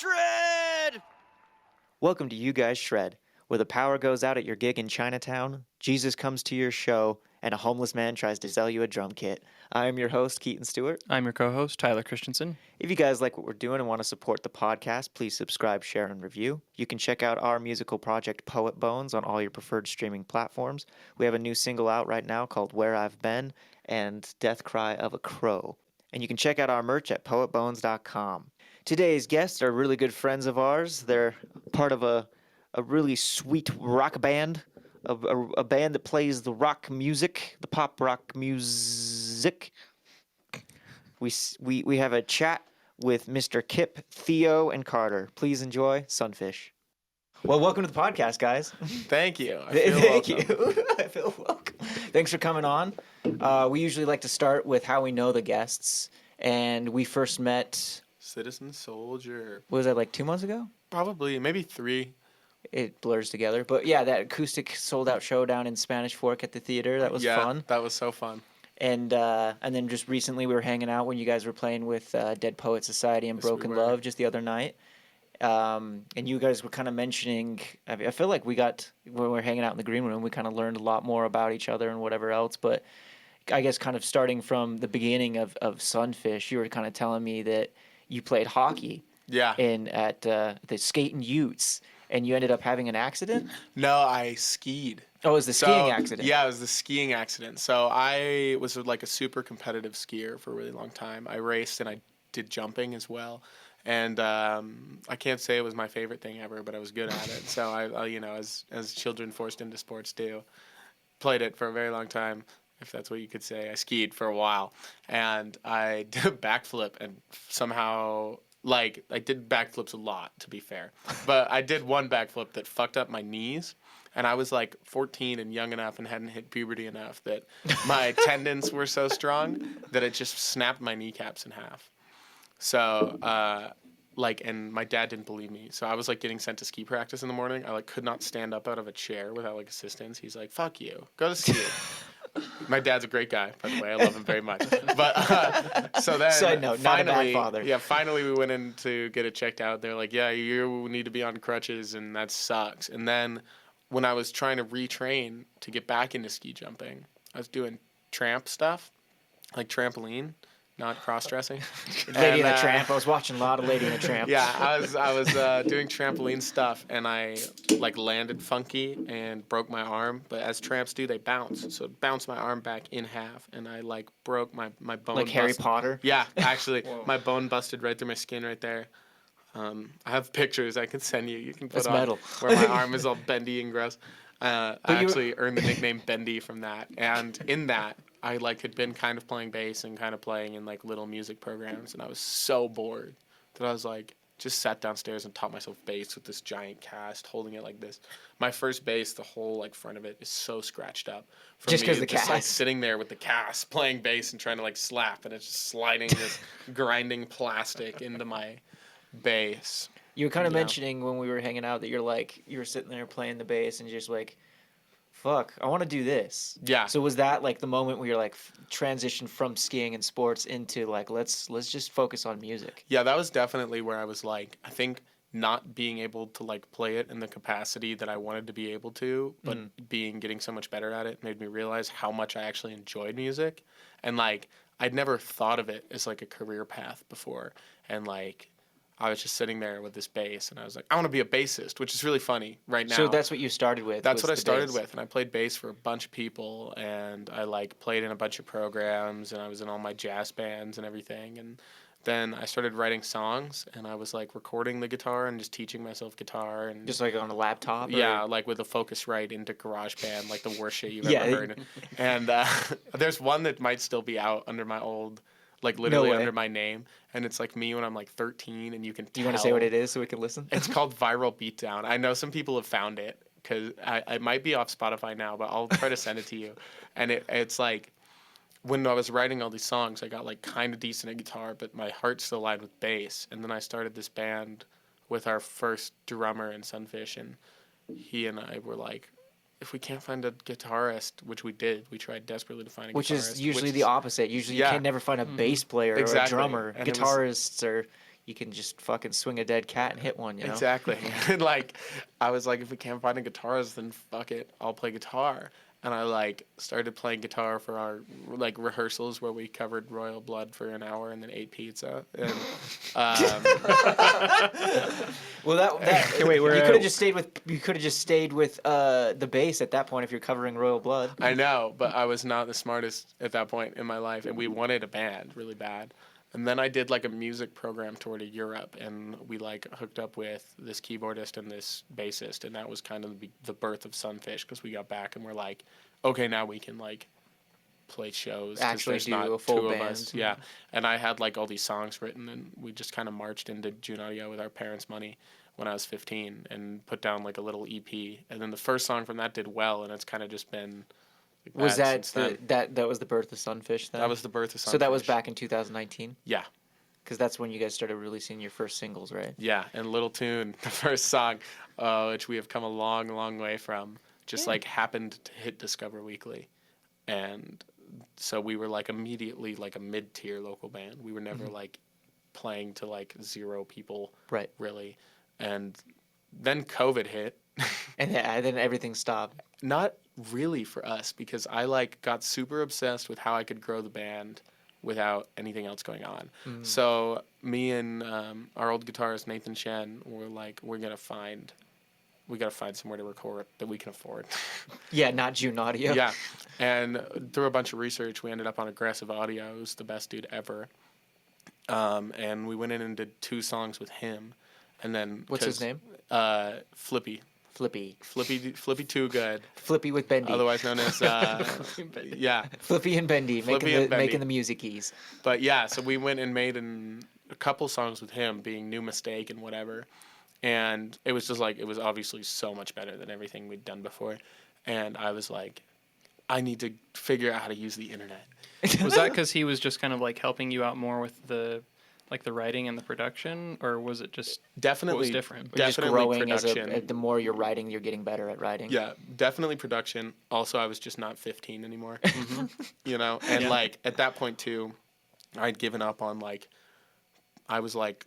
Shred! Welcome to You Guys Shred, where the power goes out at your gig in Chinatown, Jesus comes to your show, and a homeless man tries to sell you a drum kit. I am your host, Keaton Stewart. I'm your co-host, Tyler Christensen. If you guys like what we're doing and want to support the podcast, please subscribe, share, and review. You can check out our musical project, Poet Bones, on all your preferred streaming platforms. We have a new single out right now called Where I've Been and Death Cry of a Crow. And you can check out our merch at poetbones.com. Today's guests are really good friends of ours. They're part of a really sweet rock band, a band that plays the rock music, the pop rock music. We have a chat with Mr. Kip, Theo, and Carter. Please enjoy Sunfish. Well, welcome to the podcast, guys. Thank you. Thank you. I feel welcome. Thanks for coming on. We usually like to start with how we know the guests, and we first met... Citizen Soldier. What was that, like 2 months ago? Probably, maybe 3. It blurs together. But yeah, that acoustic sold-out show down in Spanish Fork at the theater, that was fun. Yeah, that was so fun. And then just recently we were hanging out when you guys were playing with Dead Poet Society and Broken Love just the other night. And you guys were kind of mentioning, I feel like when we were hanging out in the green room, we kind of learned a lot more about each other and whatever else. But I guess kind of starting from the beginning of Sunfish, you were kind of telling me that you played hockey at the Skating Utes, and you ended up having an accident? No, I skied. Oh, it was the skiing accident. Yeah, it was the skiing accident. So I was like a super competitive skier for a really long time. I raced and I did jumping as well. And I can't say it was my favorite thing ever, but I was good at it. So I as children forced into sports do, played it for a very long time, if that's what you could say. I skied for a while, and I did a backflip, and somehow, like, I did backflips a lot, to be fair. But I did one backflip that fucked up my knees. And I was like 14 and young enough and hadn't hit puberty enough that my tendons were so strong that it just snapped my kneecaps in half. So, and my dad didn't believe me. So I was like getting sent to ski practice in the morning. I like could not stand up out of a chair without like assistance. He's like, "Fuck you, go to ski." My dad's a great guy, by the way. I love him very much. But so then, side note, finally, not a bad father. Yeah, finally we went in to get it checked out. They're like, "Yeah, you need to be on crutches, and that sucks." And then when I was trying to retrain to get back into ski jumping, I was doing tramp stuff, like trampoline, not cross-dressing. Lady in a Tramp. I was watching a lot of Lady in a Tramp. Yeah, I was doing trampoline stuff, and I like landed funky and broke my arm. But as tramps do, they bounce. So it bounced my arm back in half, and I like broke my bone. Like Harry Potter? Yeah, actually, my bone busted right through my skin right there. I have pictures I can send you. You can put That's on metal. Where my arm is all bendy and gross. I actually earned the nickname Bendy from that. And in that, I like had been kind of playing bass and kind of playing in like little music programs, and I was so bored that I was like just sat downstairs and taught myself bass with this giant cast, holding it like this. My first bass, the whole like front of it is so scratched up. Just because the cast. Like sitting there with the cast, playing bass and trying to like slap, and it's just sliding this grinding plastic into my bass. You were kind of mentioning when we were hanging out that you were sitting there playing the bass and just like, fuck, I want to do this. Yeah. So was that like the moment where you're like transitioned from skiing and sports into like let's just focus on music? Yeah, that was definitely where I was like, I think not being able to like play it in the capacity that I wanted to be able to, but getting so much better at it made me realize how much I actually enjoyed music. And like I'd never thought of it as like a career path before. And like I was just sitting there with this bass, and I was like, I want to be a bassist, which is really funny right now. So that's what you started with? That's what I started with, and I played bass for a bunch of people, and I like played in a bunch of programs, and I was in all my jazz bands and everything, and then I started writing songs, and I was like recording the guitar and just teaching myself guitar. And just like on a laptop? Yeah, like with a Focusrite into GarageBand, like the worst shit you've ever heard. And there's one that might still be out under my old... like literally under my name, and it's like me when I'm like 13, and you can tell. Do you want to say what it is so we can listen? It's called Viral Beatdown. I know some people have found it because I might be off Spotify now, but I'll try to send it to you. And it's like when I was writing all these songs, I got like kind of decent at guitar, but my heart still lied with bass. And then I started this band with our first drummer in Sunfish, and he and I were like, if we can't find a guitarist, which we did, we tried desperately to find a guitarist. Which is usually the opposite. Usually you can never find a bass player or a drummer. And guitarists are you can just fucking swing a dead cat and hit one, you know? Exactly. And like, I was like, if we can't find a guitarist, then fuck it, I'll play guitar. And I like started playing guitar for our like rehearsals where we covered Royal Blood for an hour and then ate pizza. And Well, that Okay, wait, you we're, could have just stayed with the bass at that point if you're covering Royal Blood. I know, but I was not the smartest at that point in my life, and we wanted a band really bad. And then I did like a music program tour to Europe, and we like hooked up with this keyboardist and this bassist, and that was kind of the birth of Sunfish, because we got back and we're like, okay, now we can like play shows. 'Cause Actually there's do not a full two band. of us. Yeah, and I had like all these songs written, and we just kind of marched into June Audio with our parents' money when I was 15 and put down like a little EP, and then the first song from that did well, and it's kind of just been. Like Was that since then. that was the birth of Sunfish then? That was the birth of Sunfish. So that was back in 2019? Yeah. Because that's when you guys started releasing your first singles, right? Yeah, and Little Tune, the first song, which we have come a long, long way from, just like happened to hit Discover Weekly. And so we were like immediately like a mid-tier local band. We were never like playing to like 0 people, Right. really. And then COVID hit. And then everything stopped. Not really for us, because I like got super obsessed with how I could grow the band without anything else going on. So me and our old guitarist Nathan Shen were like, we gotta find somewhere to record that we can afford. Yeah, not June Audio. Yeah, and through a bunch of research, we ended up on Aggressive Audio, who's the best dude ever. And we went in and did 2 songs with him, and then What's his name? Flippy Too Good, Flippy with Bendy. otherwise known as yeah. Flippy and Bendy, Flippy and Bendy. making the music keys. But yeah, so we went and made a couple songs with him, being New Mistake and whatever. And it was just like, it was obviously so much better than everything we'd done before. And I was like, I need to figure out how to use the internet. was that because he was just kind of like helping you out more with the writing and the production, or was it just Definitely what was different? You're just Definitely growing production. the more you're writing, you're getting better at writing. Yeah, definitely production. Also, I was just not 15 anymore. You know? And like at that point too, I'd given up on like, I was like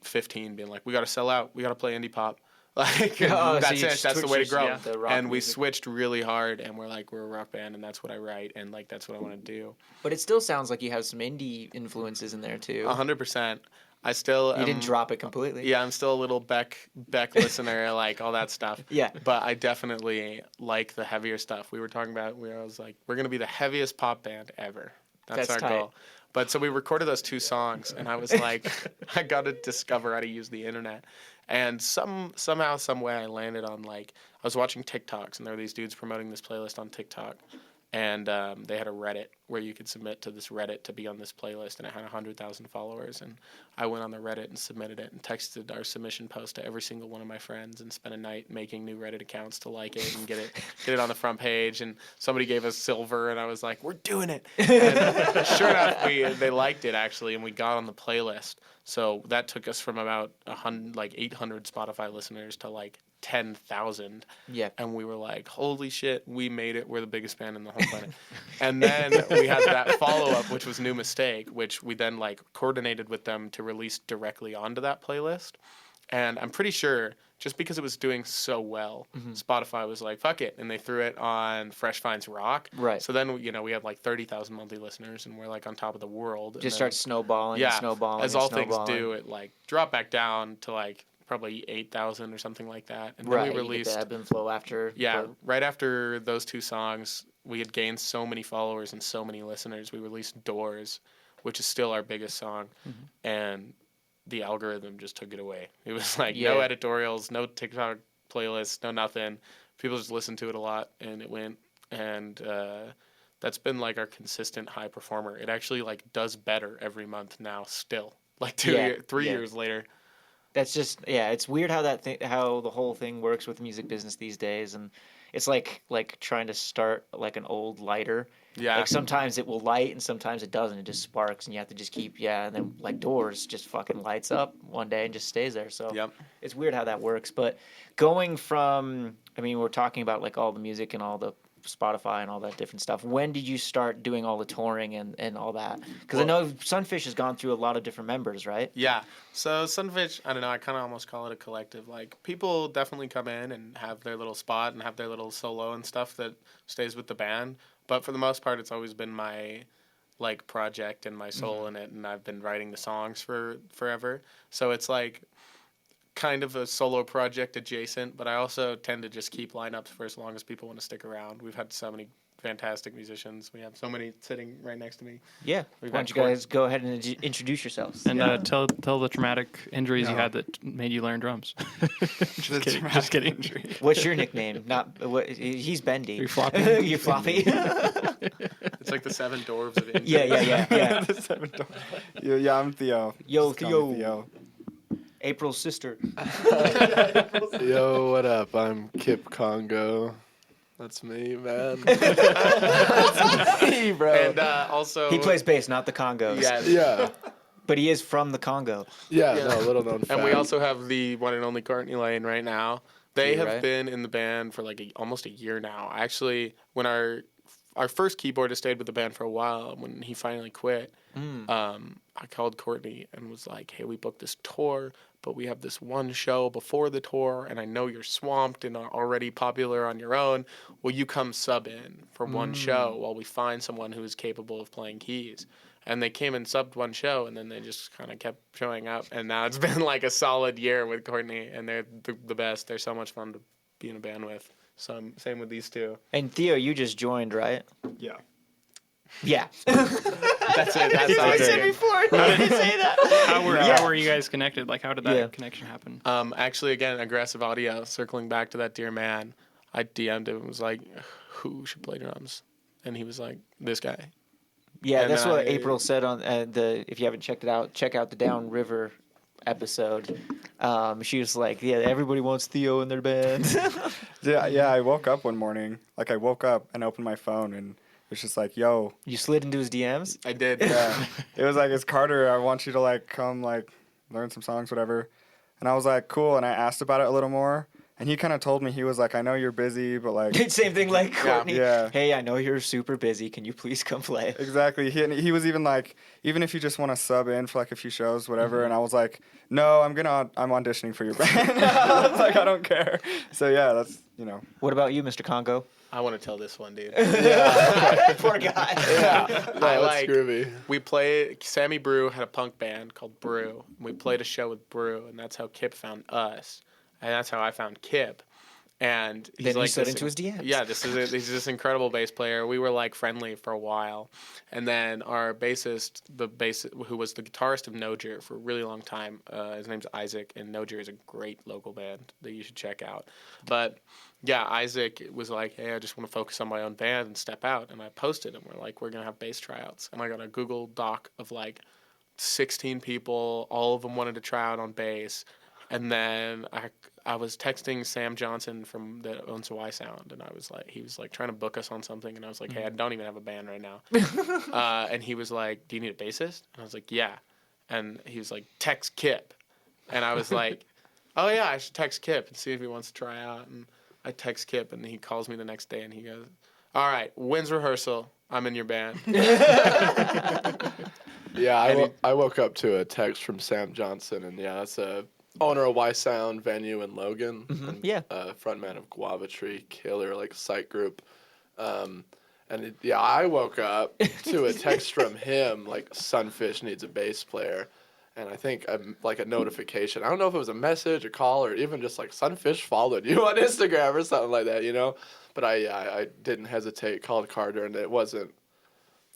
15 being like, we got to sell out. We got to play indie pop. Like, that's it. That's the way to grow. And we switched really hard, and we're like, we're a rock band, and that's what I write, and like that's what I want to do. But it still sounds like you have some indie influences in there too. 100%. I still You didn't drop it completely. Yeah, I'm still a little Beck listener, like all that stuff. Yeah. But I definitely like the heavier stuff. We were talking about where I was like, we're gonna be the heaviest pop band ever. That's our tight. goal. But so we recorded those 2 songs, and I was like, I gotta discover how to use the internet. And somehow, some way, I landed on like, I was watching TikToks, and there were these dudes promoting this playlist on TikTok, and they had a Reddit where you could submit to this Reddit to be on this playlist, and it had 100,000 followers. And I went on the Reddit and submitted it, and texted our submission post to every single one of my friends, and spent a night making new Reddit accounts to like it and get it on the front page. And somebody gave us silver, and I was like, we're doing it. And sure enough, they liked it actually, and we got on the playlist. So that took us from about 800 Spotify listeners to like 10,000. Yeah. And we were like, holy shit, we made it. We're the biggest band in the whole planet. And then we had that follow-up, which was New Mistake, which we then like coordinated with them to release directly onto that playlist. And I'm pretty sure, just because it was doing so well, Spotify was like, fuck it. And they threw it on Fresh Finds Rock. Right. So then, we had like 30,000 monthly listeners, and we're like on top of the world. Just starts snowballing and snowballing. As all things do, it like dropped back down to like probably 8,000 or something like that. And then we released. You get the ebb and flow after. Yeah, right after those 2 songs, we had gained so many followers and so many listeners. We released Doors, which is still our biggest song, and the algorithm just took it away. It was like no editorials, no TikTok playlists, no nothing. People just listened to it a lot, and it went. And that's been like our consistent high performer. It actually like does better every month now still, like 3 years later. That's just it's weird how how the whole thing works with music business these days, and it's like trying to start like an old lighter. Yeah. Like sometimes it will light and sometimes it doesn't. It just sparks and you have to just keep and then like Doors just fucking lights up one day and just stays there. So it's weird how that works. But going from we're talking about like all the music and all the Spotify and all that different stuff. When did you start doing all the touring and all that? Because I know Sunfish has gone through a lot of different members, right? Yeah. So Sunfish, I don't know, I kind of almost call it a collective. Like, people definitely come in and have their little spot and have their little solo and stuff that stays with the band. But for the most part, it's always been my, like, project and my soul in it. And I've been writing the songs for forever. So it's, like, kind of a solo project adjacent. But I also tend to just keep lineups for as long as people want to stick around. We've had so many fantastic musicians. We have so many sitting right next to me. Yeah. Why don't you guys go ahead and introduce yourselves? And tell the traumatic injuries you had that made you learn drums. Just kidding. What's your nickname? He's Bendy. You're floppy. You're floppy. It's like the 7 dwarves of India. Yeah. The 7 dwarves. Yeah, I'm Theo. Yo, Just call me Theo. April's sister. Yo, what up? I'm Kip Congo. That's me, man. That's me, bro. And also... He plays bass, not the Congos. Yeah. But he is from the Congo. Yeah, no, little known fact. And we also have the one and only Courtney Lane right now. They have right? been in the band for like almost a year now. Actually, when our first keyboardist stayed with the band for a while, when he finally quit, I called Courtney and was like, hey, we booked this tour, but we have this one show before the tour, and I know you're swamped and are already popular on your own. Will you come sub in for one show while we find someone who is capable of playing keys? And they came and subbed one show, and then they just kind of kept showing up. And now it's been like a solid year with Courtney, and they're the best. They're so much fun to be in a band with. So same with these two. And Theo, you just joined, right? Yeah. Yeah. That's it. That's how I I said did it. before. How did you say that? How were you guys connected? Like, how did that connection happen? Actually, again, Aggressive Audio, circling back to that dear man, I DM'd him and was like, who should play drums? And he was like, this guy. Yeah, And that's what I- April said on if you haven't checked it out, check out the Downriver episode. She was like, yeah, everybody wants Theo in their band. Yeah, I woke up one morning. Like, I woke up and opened my phone, and it's just like, yo. You slid into his DMs? I did. Yeah. It was like, it's Carter. I want you to, like, come, like, learn some songs, whatever. And I was like, cool. And I asked about it a little more. And he kind of told me, he was like, I know you're busy, but, like. Same thing like Courtney. Yeah. Hey, I know you're super busy. Can you please come play? Exactly. He was even like, even if you just want to sub in for like a few shows, whatever. And I was like, no, I'm auditioning for your band. I was like, I don't care. So yeah, that's, What about you, Mr. Congo? I want to tell this one, dude. Poor guy. Yeah. I That's like- groovy. We played, Sammy Brew had a punk band called Brew. And we played a show with Brew, and that's how Kip found us. And that's how I found Kip. And he's Then you like slid this- into his DMs. Yeah, he's this incredible bass player. We were like friendly for a while, and then our bassist, who was the guitarist of Nojer for a really long time, his name's Isaac, and Nojer is a great local band that you should check out. But yeah, Isaac was like, hey, I just want to focus on my own band and step out, and I posted, and we're like, we're gonna have bass tryouts, and I got a Google Doc of like 16 people, all of them wanted to try out on bass. And then I was texting Sam Johnson that owns Y Sound, and he was like trying to book us on something, and I was like, hey, I don't even have a band right now. And he was like, do you need a bassist? And I was like, yeah. And he was like, text Kip. And I was like, oh yeah, I should text Kip and see if he wants to try out. And I text Kip, and he calls me the next day, and he goes, all right, when's rehearsal? I'm in your band. Yeah, I woke up to a text from Sam Johnson, and yeah, that's a owner of Y Sound venue in Logan. And, Yeah. Frontman of Guava Tree, killer, like, site group. I woke up to a text from him, like, Sunfish needs a bass player. And I think, like, a notification. I don't know if it was a message, a call, or even just, like, Sunfish followed you on Instagram or something like that, But I didn't hesitate, called Carter, and it wasn't,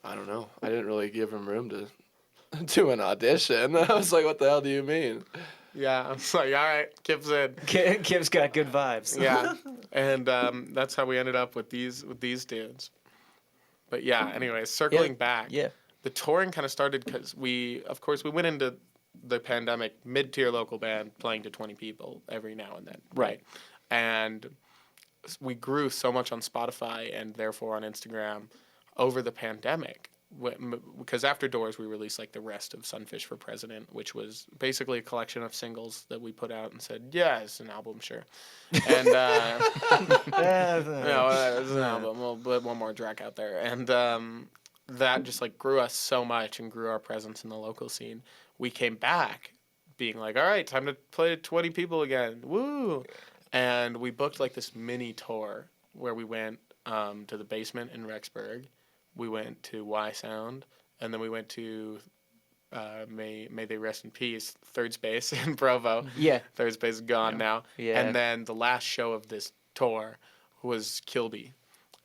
I don't know. I didn't really give him room to do an audition. I was like, what the hell do you mean? Yeah, I was like, all right, Kip's in. Kip's got good vibes. Yeah, and that's how we ended up with these dudes. But yeah, anyways, circling back, Yeah. the touring kind of started because we went into the pandemic mid-tier local band playing to 20 people every now and then, Right. And we grew so much on Spotify and therefore on Instagram over the pandemic. because after Doors we released like the rest of Sunfish for President, which was basically a collection of singles that we put out and said, yeah, it's an album, sure. And it's an album. We'll put one more track out there, and that just like grew us so much and grew our presence in the local scene. We came back being like, all right, time to play to 20 people again. Woo! And we booked like this mini tour where we went to the Basement in Rexburg. We went to Y Sound, and then we went to may they rest in peace, Third Space in Provo. Yeah. Third Space is gone now. Yeah. And then the last show of this tour was Kilby,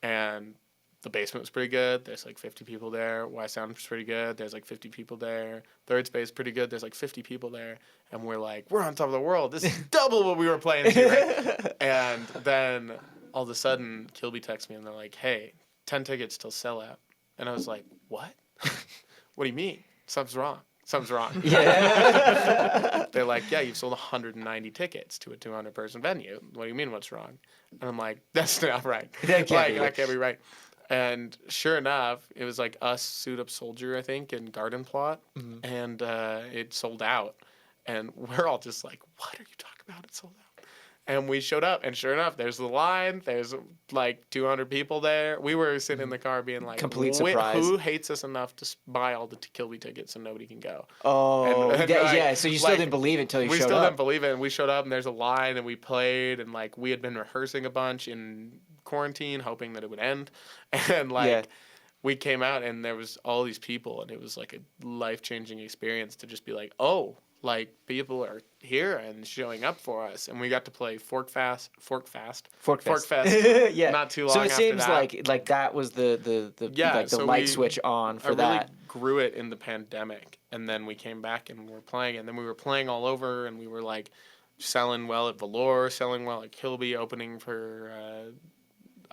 and the Basement was pretty good. There's like 50 people there. Y Sound was pretty good. There's like 50 people there. Third Space pretty good. There's like 50 people there. And we're like, we're on top of the world. This is double what we were playing to, right? And then all of a sudden, Kilby texts me and they're like, hey, 10 tickets till sellout. And I was like, what? What do you mean? Something's wrong. Something's wrong. Yeah. They're like, yeah, you've sold 190 tickets to a 200-person venue. What do you mean, what's wrong? And I'm like, that's not right. That can't be that can't be right. And sure enough, it was like us, Suit Up Soldier, I think, and Garden Plot. Mm-hmm. And it sold out. And we're all just like, what are you talking about? It sold out. And we showed up, and sure enough, there's the line. There's like 200 people there. We were sitting in the car being like, Complete surprise. Who hates us enough to buy all the Kilby tickets and nobody can go? Oh, And, yeah, like- yeah. So you still like, didn't believe it until you we showed still up. didn't believe it, and we showed up, and there's a line, and we played, and like we had been rehearsing a bunch in quarantine, hoping that it would end, and like Yeah. we came out, and there was all these people, and it was like a life-changing experience to just be like, oh, like people are here and showing up for us, and we got to play Fork Fest. Yeah. Not too long So it after seems that. like that was the Yeah, like the so light we- switch on for I that. really grew it in the pandemic, and then we came back and we were playing, and then we were playing all over, and we were like selling well at Velour, selling well at Kilby, opening for.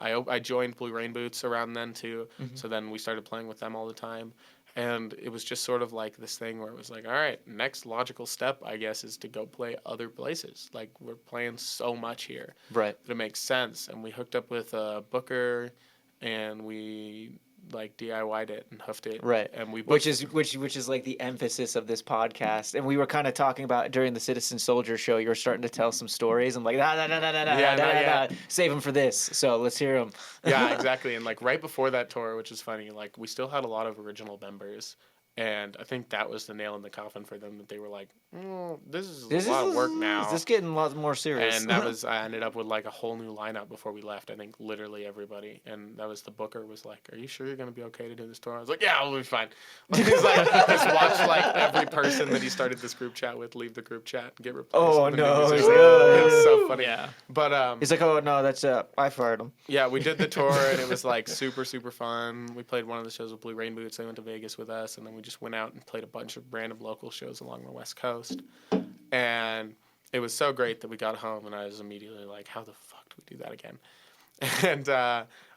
I joined Blue Rain Boots around then too, so then we started playing with them all the time, and it was just sort of like this thing where it was like, all right, next logical step, I guess, is to go play other places. Like we're playing so much here Right. that it makes sense, and we hooked up with a booker, and we like DIY'd it and hoofed it, Right. and we Which booked- is like the emphasis of this podcast. And we were kind of talking about during the Citizen Soldier show. You were starting to tell some stories. I'm like, save them for this. So let's hear them. yeah, exactly. And like right before that tour, which is funny, like we still had a lot of original members, and I think that was the nail in the coffin for them, that they were like, this is a lot of work now. This is getting a lot more serious. And that was, I ended up with like a whole new lineup before we left. I think literally everybody. And that was the booker was like, are you sure you're going to be okay to do this tour? I was like, yeah, we'll be fine. He's like, just watch like every person that he started this group chat with leave the group chat and get replaced. Oh, with a new no. musician. Yeah. It's so funny. Yeah. But He's like, oh no, that's I fired him. yeah, we did the tour, and it was like super, super fun. We played one of the shows with Blue Rain Boots. They went to Vegas with us, and then we just went out and played a bunch of random local shows along the West Coast. And it was so great that we got home, and I was immediately like, how the fuck do we do that again? And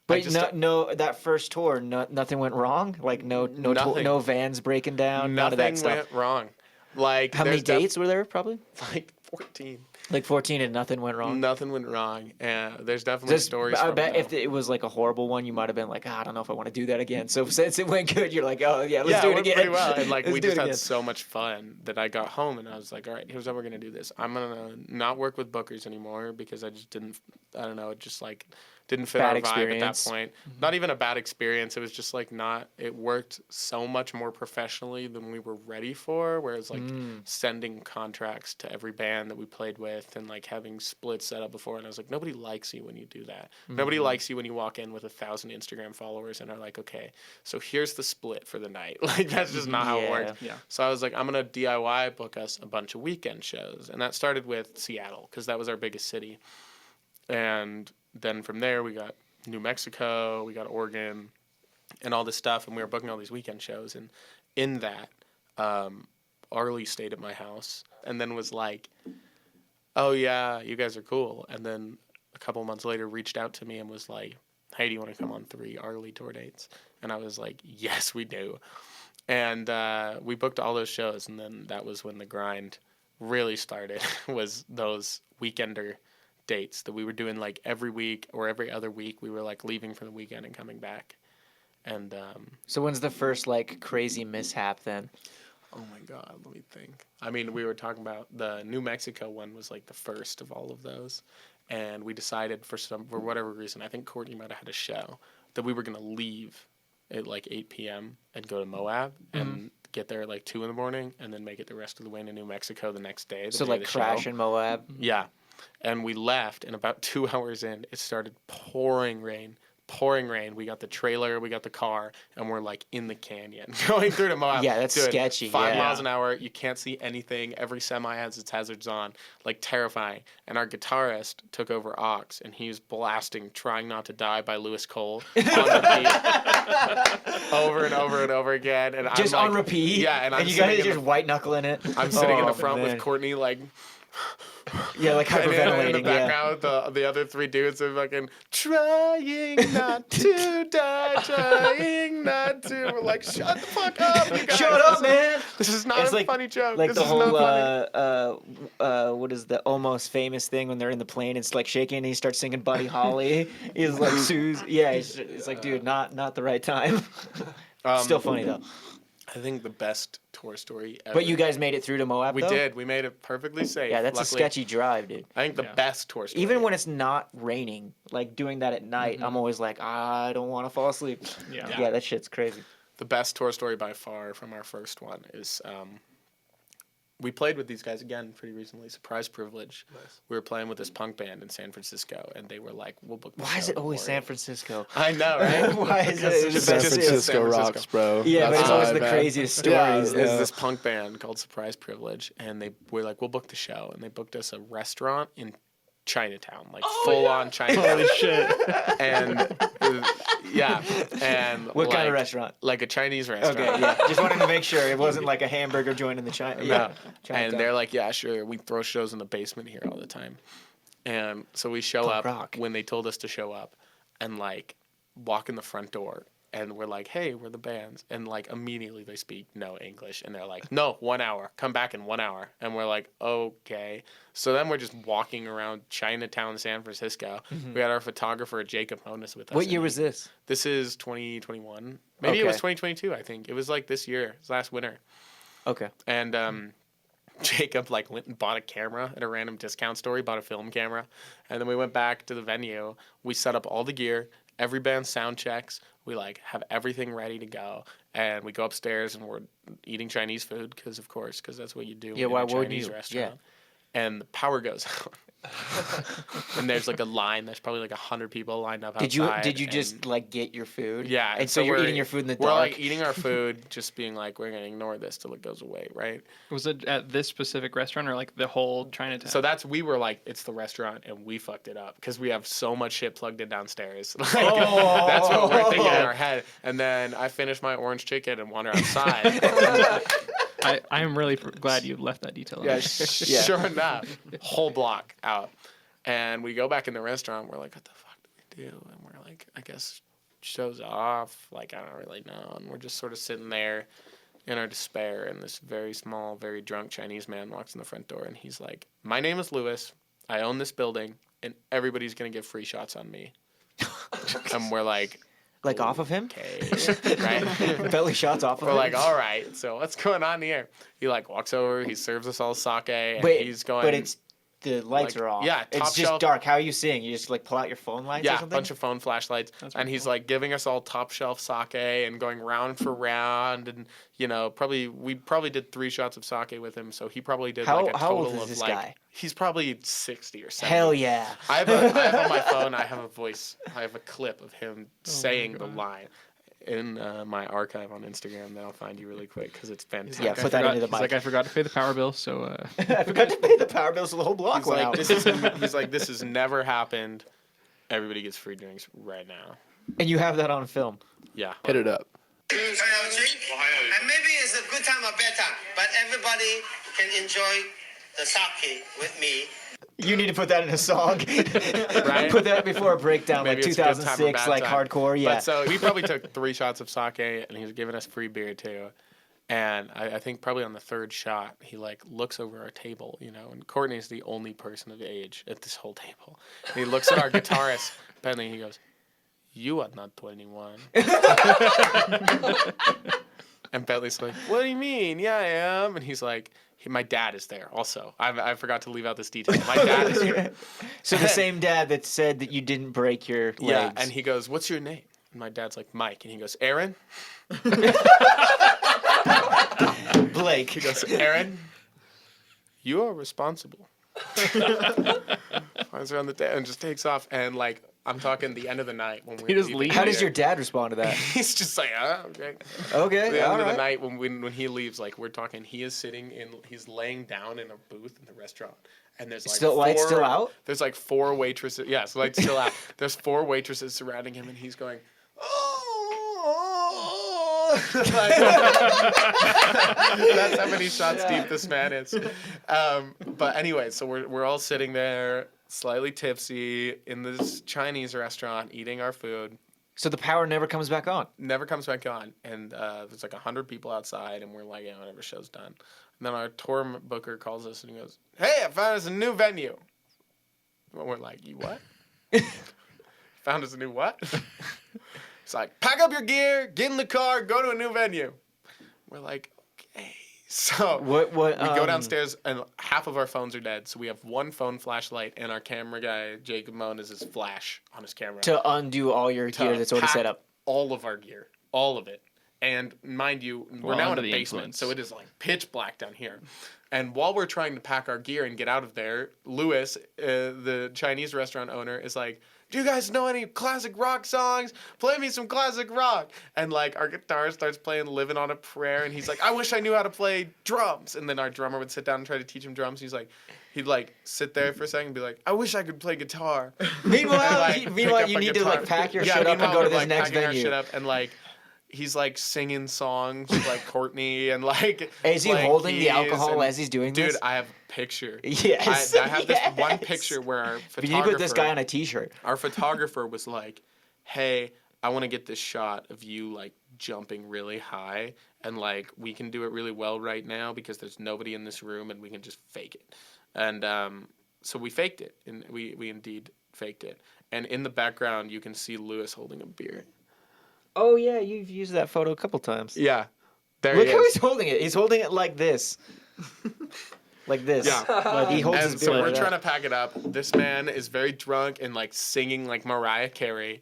But no, that first tour, nothing went wrong. Like Nothing. no vans breaking down. None of that nothing stuff. went wrong. Like How many there's dates were there? Probably like 14. like 14, and nothing went wrong. Nothing went wrong. And there's definitely stories. I from bet it, if though. it was like a horrible one, you might have been like, I don't know if I want to do that again. So since it went good, you're like, oh yeah, let's do it went again. pretty well. And like Let's we do it just had again. so much fun that I got home and I was like, all right, here's how we're gonna do this. I'm gonna not work with bookers anymore because I just didn't. I don't know. It just like didn't fit Bad our vibe experience. at that point. Not even a bad experience. It was just like not. It worked so much more professionally than we were ready for. Whereas like sending contracts to every band that we played with and like having splits set up before, and I was like, nobody likes you when you do that. Nobody likes you when you walk in with 1,000 Instagram followers and are like, okay, so here's the split for the night. Like that's just not how it Yeah. works. Yeah. So I was like, I'm gonna DIY book us a bunch of weekend shows, and that started with Seattle because that was our biggest city, and then from there we got New Mexico, we got Oregon, and all this stuff, and we were booking all these weekend shows, and in that, Arlie stayed at my house, and then was like, oh yeah, you guys are cool, and then a couple months later reached out to me and was like, hey, do you want to come on 3 Arlie tour dates? And I was like, yes, we do. And we booked all those shows, and then that was when the grind really started, was those weekender dates that we were doing like every week or every other week. We were like leaving for the weekend and coming back. And So when's the first like crazy mishap then? oh my God, let me think. I mean, we were talking about the New Mexico one was like the first of all of those, and we decided for whatever reason, I think Courtney might have had a show, that we were gonna leave at like 8 p.m. and go to Moab and get there at like 2 in the morning, and then make it the rest of the way to New Mexico the next day. So like crash in Moab. Yeah, and we left, and about 2 hours in, it started pouring rain. Pouring rain. We got the trailer, we got the car, and we're like in the canyon going through to Moab. Yeah, that's sketchy. 5 yeah. miles an hour. You can't see anything. Every semi has its hazards on. Like terrifying. And our guitarist took over aux, and he was blasting "Trying Not to Die" by Lewis Cole on repeat over and over and over again. And Just I'm on like, repeat. Yeah, and you guys just white knuckling it. I'm sitting in Oh, the front man. with Courtney like. Yeah, like And hyperventilating. in the background, the other 3 dudes are fucking trying not to die, trying not to. We're like, shut the fuck up, you guys. Shut up, man. This is not It's a like- funny joke. Like this the is whole, not funny. what is the almost famous thing when they're in the plane? It's like shaking, and he starts singing Buddy Holly. He's like, Suze. Yeah, it's like, dude, not the right time. Still funny though. I think the best tour story ever. But you guys made it through to Moab. We though? did. We made it perfectly safe. Yeah, that's luckily. a sketchy drive, dude. I think the Yeah. best tour story. Even when it's not raining, like doing that at night, I'm always like, I don't want to fall asleep. Yeah. Yeah, that shit's crazy. the best tour story by far from our first one is we played with these guys again pretty recently. Surprise Privilege. Nice. We were playing with this punk band in San Francisco, and they were like, "We'll book." The Why is show it always for San you." Francisco? I know, right? Why is Because it it's San just- Francisco it's San Francisco. rocks, bro. Yeah, but That's it's always why, the man. craziest Yeah, stories. it's though. this punk band called Surprise Privilege, and they were like, "We'll book the show," and they booked us a restaurant in Chinatown, like full on Chinatown. Holy shit. And yeah, and What kind of like- restaurant? Like a Chinese restaurant. Okay, yeah. Just wanted to make sure it wasn't like a hamburger joint in the China. No. Chinatown. And they're like, yeah, sure. We throw shows in the basement here all the time. And so we show Punk up rock. when they told us to show up and like walk in the front door. And we're like, hey, we're the bands. And like immediately they speak no English. And they're like, no, 1 hour. Come back in 1 hour. And we're like, okay. So then we're just walking around Chinatown, San Francisco. We had our photographer, Jacob Honus, with us. What and year was this? This is 2021. Maybe it was Okay. 2022, I think. It was like this year. It was last winter. Okay. And Jacob like went and bought a camera at a random discount store. He bought a film camera, and then we went back to the venue. We set up all the gear. Every band sound checks. We like have everything ready to go, and we go upstairs and we're eating Chinese food because that's what you do. Yeah, in why a wouldn't Chinese you? restaurant. And the power goes out. And there's like a line. There's probably like 100 people lined up outside. Did you and- just like get your food? Yeah, And so you're we're- eating your food in the We're dark. like eating our food, just being like, we're gonna ignore this till it goes away, right? Was it at this specific restaurant or like the whole Chinatown? So we were like, it's the restaurant, and we fucked it up because we have so much shit plugged in downstairs. Like, Oh. that's what we're thinking in our head. And then I finished my orange chicken and wander outside. I am really glad you left that detail. Yeah, in. sure enough, whole block out. And we go back in the restaurant. We're like, what the fuck do we do? And we're like, I guess show's off. Like, I don't really know. And we're just sort of sitting there in our despair. And this very small, very drunk Chinese man walks in the front door. And he's like, my name is Lewis. I own this building. And everybody's going to get free shots on me. And we're like, Like off of him? okay. Right? Belly shots off of We're him? like, all right, so what's going on here? He like walks over, he serves us all sake, and Wait, he's going. but it's the lights like, are off. yeah, top it's just shelf. dark. How are you seeing? You just like pull out your phone lights or yeah, a something? bunch of phone flashlights, That's and pretty he's cool. like giving us all top shelf sake and going round for round, and we probably did 3 shots of sake with him, so he probably did How- like a how total old is of this like guy? he's probably 60 or 70. Hell yeah. I have on my phone. I have a voice. I have a clip of him Oh saying the line. In my archive on Instagram that I'll find you really quick because it's fantastic. Yeah, put that into the He's like, mic. I forgot to pay the power bill, so I forgot to pay the power bill, so the whole block He's went like, out. this has never happened. Everybody gets free drinks right now. And you have that on film. Yeah. Hit it up. Have a drink? And maybe it's a good time or bad time, but everybody can enjoy the sake with me. You need to put that in a song. Right? Put that before a breakdown, Maybe like it's a good time or 2006, bad like time. hardcore. Yeah. But so we probably took 3 shots of sake and he was giving us free beer too. And I think probably on the 3rd shot, he like looks over our table, and Courtney's the only person of age at this whole table. And he looks at our guitarist, Bentley, and he goes, you are not 21. And Bentley's like, what do you mean? Yeah, I am. And he's like, my dad is there also. I forgot to leave out this detail. My dad is here. So the same dad that said that you didn't break your legs. Yeah, and he goes, what's your name? And my dad's like, Mike. And he goes, Aaron? Blake. He goes, Aaron, you are responsible. Flies around the day and just takes off. And like, I'm talking the end of the night when He just leaving leaves. How does here. your dad respond to that? He's just like, okay. Okay, The all end of the right. night when he leaves, like we're talking, he's laying down in a booth in the restaurant, and there's like Still lights still out? There's like 4 waitresses. Yes, lights still out. There's 4 waitresses surrounding him, and he's going, oh. Like, that's how many shots deep this man is. But anyway, so we're all sitting there, slightly tipsy, in this Chinese restaurant, eating our food. So the power never comes back on. Never comes back on, and there's like 100 people outside, and we're like, yeah, whatever, show's done. And then our tour booker calls us and he goes, hey, I found us a new venue. And we're like, you what? Found us a new what? It's like, pack up your gear, get in the car, go to a new venue. We're like, okay. So What we go downstairs, and half of our phones are dead. So we have one phone flashlight, and our camera guy, Jacob Moan, is his flash on his camera. to undo all your gear that's already pack set up. all of our gear, all of it. And mind you, we're Well, now in under a the basement, influence. so it is like pitch black down here. And while we're trying to pack our gear and get out of there, Louis, the Chinese restaurant owner, is like, do you guys know any classic rock songs? Play me some classic rock. And like our guitarist starts playing Living on a Prayer, and he's like, I wish I knew how to play drums. And then our drummer would sit down and try to teach him drums. He'd like sit there for a second and be like, I wish I could play guitar. Meanwhile, And, like, pick up you a need to guitar. like pack your Yeah, shit up and meanwhile, go to we're, this like, next packing our venue. shit up, and like he's like singing songs with like Courtney and like. Is he playing holding the keys alcohol and- as he's doing Dude, this? I have a picture. Yes, I have this one yes. picture where our photographer. You need to put this guy on a T-shirt. Our photographer was like, "Hey, I want to get this shot of you like jumping really high, and like we can do it really well right now because there's nobody in this room, and we can just fake it." And so we faked it, and we indeed faked it. And in the background, you can see Louis holding a beer. Oh yeah, you've used that photo a couple times. Yeah, there Look he how is. he's holding it. He's holding it like this. Like this. Yeah. Like he holds And his so beer we're like trying that. to pack it up. This man is very drunk and like singing like Mariah Carey,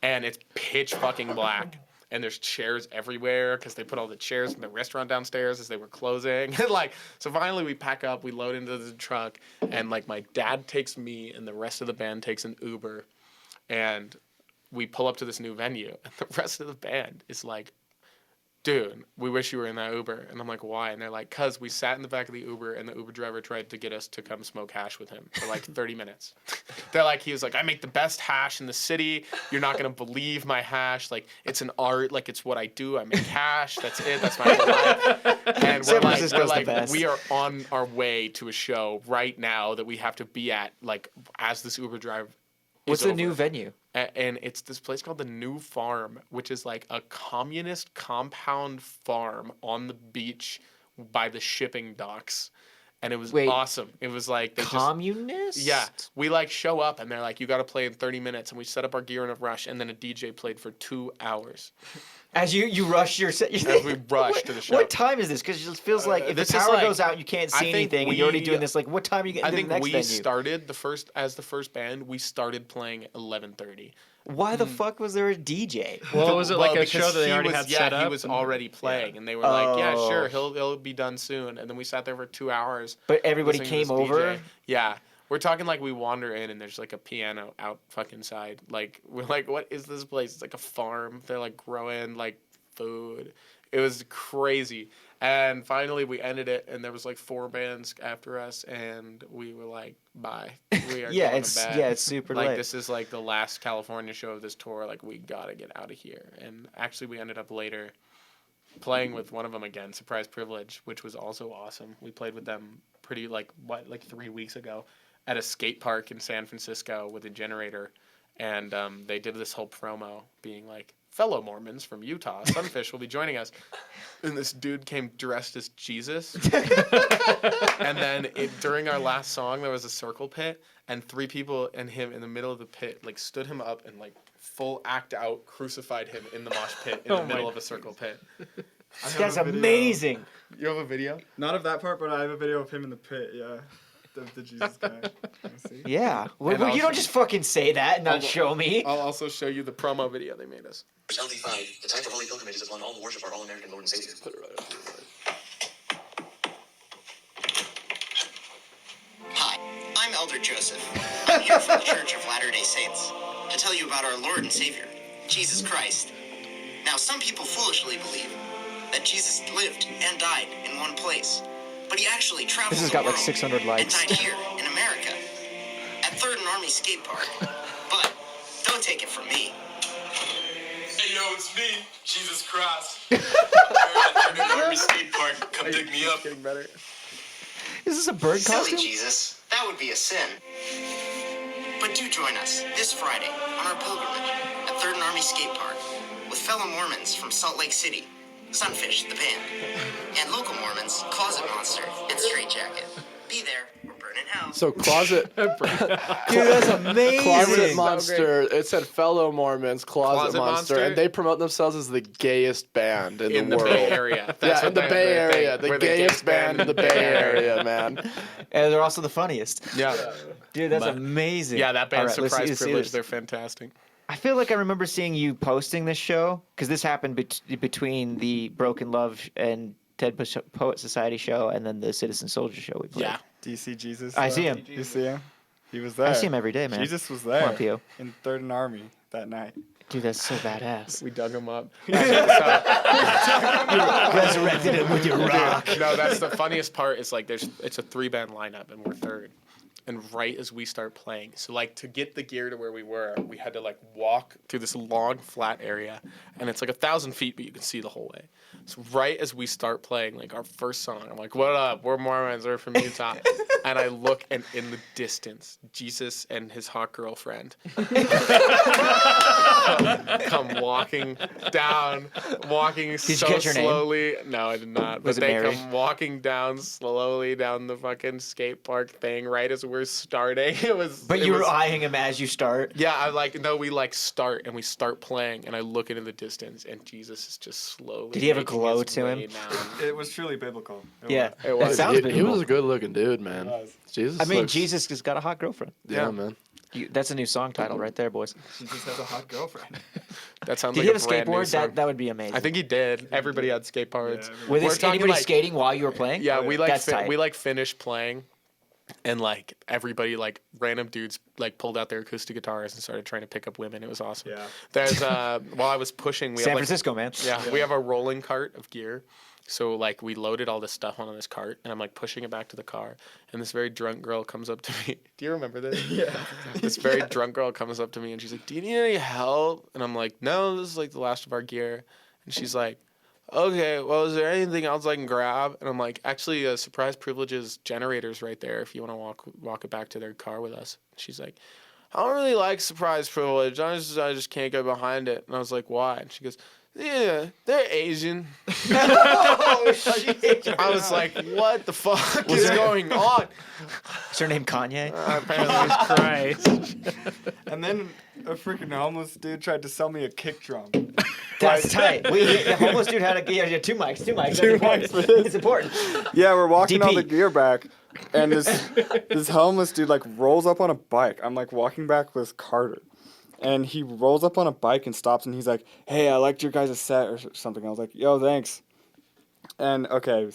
and it's pitch fucking black. And there's chairs everywhere because they put all the chairs in the restaurant downstairs as they were closing. And like, so finally we pack up, we load into the truck, and like my dad takes me, and the rest of the band takes an Uber, and we pull up to this new venue, and the rest of the band is like, dude, we wish you were in that Uber. And I'm like, why? And they're like, because we sat in the back of the Uber, and the Uber driver tried to get us to come smoke hash with him for like 30 minutes. They're like, he was like, I make the best hash in the city. You're not going to believe my hash. Like, it's an art. Like, it's what I do. I make hash. That's it. That's my life. And San we're Francisco's the like best. we are on our way to a show right now that we have to be at, like, as this Uber driver What's is the over. new venue? And it's this place called the New Farm, which is like a communist compound farm on the beach by the shipping docks. And it was Wait, awesome. It was like they Communist? yeah, we like show up and they're like, you got to play in 30 minutes, and we set up our gear in a rush, and then a DJ played for 2 hours As you rush your set. as we rushed to the show. What time is this? Because it just feels like if the this is power like- goes out, you can't I see think anything, and you're already we- doing this. Like, what time are you getting I to think the next we venue? started the first band. We started playing at 11:30. Why the fuck was there a DJ? Well, was it like a show because that they he already was, had yeah, set up? he was and- already playing, and they were like, "Yeah, Oh. sure, he'll be done soon." And then we sat there for 2 hours. But everybody listening to came this over. DJ. Yeah, we're talking like we wander in, and there's like a piano out fucking side. Like we're like, "What is this place?" It's like a farm. They're like growing like food. It was crazy. And finally, we ended it, and there was like 4 bands after us, and we were like, "Bye, we are Yeah, going it's to bed." yeah, it's super Like late. this is like the last California show of this tour. Like we gotta get out of here. And actually, we ended up later playing with one of them again, Surprise Privilege, which was also awesome. We played with them pretty like 3 weeks ago at a skate park in San Francisco with a generator, and they did this whole promo being like, fellow Mormons from Utah, Sunfish, will be joining us. And this dude came dressed as Jesus. And then during our last song, there was a circle pit, and 3 people and him in the middle of the pit, like, stood him up and, like, full act out crucified him in the mosh pit in the middle of a circle pit. This guy's amazing. You have a video? Not of that part, but I have a video of him in the pit. Yeah, the Jesus guy. See? Yeah. Well, And you don't just fucking say that and not show me. I'll also show you the promo video they made us. LD5, the time for holy pilgrimages is when all the worship our all-American Lord and Savior. Put it right up here. Hi, I'm Elder Joseph. I'm here from the Church of Latter-day Saints to tell you about our Lord and Savior, Jesus Christ. Now, some people foolishly believe that Jesus lived and died in one place, but he actually traveled This has the got like world 600 likes. and died here in America at 3rd and Army Skate Park. But don't take it from me. Hey, yo, it's me, Jesus Christ. We're at the Army Skate Park. Come pick me up. Getting better. Is this a bird Silly costume? Jesus, that would be a sin. But do join us this Friday on our pilgrimage at 3rd and Army Skate Park with fellow Mormons from Salt Lake City, Sunfish, the band, and local Mormons, Closet Monster, and Straight Jacket. Be there or burn in hell. So Closet Dude, that's amazing. Closet Monster. It said fellow Mormons, Closet Monster, Monster. and they promote themselves as the gayest band in In the world. Bay Area. Yeah, what in the they- Bay they Area, think. the We're gayest band in the Bay Area, man. And they're also the funniest. Yeah. Dude, that's But- amazing. Yeah, that band's All right, let's Surprise see Privilege. this. They're fantastic. I feel like I remember seeing you posting this show because this happened between the Broken Love and Dead Poet Society show and then the Citizen Soldier show we played. Yeah. Do you see Jesus? I see him. You see him? He was there. I see him every day, man. Jesus was Come on, there Pio. in 3rd and Army that night. Dude, that's so badass. We dug them up. Resurrected him with your rock. No, that's the funniest part. Is like it's a 3-band lineup and we're 3rd, and right as we start playing, so like to get the gear to where we were, we had to like walk through this long flat area, and it's like 1,000 feet, but you can see the whole way. So right as we start playing, like our first song, I'm like, "What up? We're Mormons. We're from Utah," and I look, and in the distance, Jesus and his hot girlfriend come walking down, you so catch her name? slowly. No, I did not. Was But it they Mary? come walking down slowly down the fucking skate park thing right as we're starting. It was. But it you were was- eyeing him as you start. Yeah, I like no. We like start and we start playing, and I look into the distance, and Jesus is just slowly. Did he have a making glow his to him? way down. It was truly biblical. Yeah, It was. It sounds he biblical. was a good-looking dude, man. was. Jesus. I mean, looks- Jesus has got a hot girlfriend. Yeah, Yeah. man. That's a new song title right there, boys. Jesus has a hot girlfriend. That sounds Did like he have a brand new skateboard? song. That would be amazing. I think he did. Everybody had skateboards. Yeah, Were We're they talking anybody like- skating while you were playing? Yeah, we like That's tight. we like finished playing, and like everybody like random dudes like pulled out their acoustic guitars and started trying to pick up women. It was awesome. Yeah. There's while I was pushing, we San have like, Francisco, man. yeah, we have a rolling cart of gear. So like we loaded all this stuff onto this cart, and I'm like pushing it back to the car, and this very drunk girl comes up to me. Do you remember this? Yeah. This very drunk girl comes up to me, and she's like, "Do you need any help?" And I'm like, "No, this is like the last of our gear." And she's like, "Okay, well, is there anything else I can grab?" And I'm like, "Actually, Surprise Privileges generators right there. If you want to walk it back to their car with us." She's like, "I don't really like Surprise Privilege. I just can't get behind it." And I was like, "Why?" And she goes, "Yeah, they're Asian." Oh, shit. I was like, "What the fuck is going on?" Is her name Kanye? Apparently, it's Christ. And then a freaking homeless dude tried to sell me a kick drum. That's tight. The homeless dude had yeah, 2 mics. That's Two important. mics for this. It's important. Yeah, we're walking all DP. the gear back, and this homeless dude like rolls up on a bike. I'm like walking back with Carter, and he rolls up on a bike and stops, and he's like, "Hey, I liked your guys' set or something." I was like, "Yo, thanks." And okay,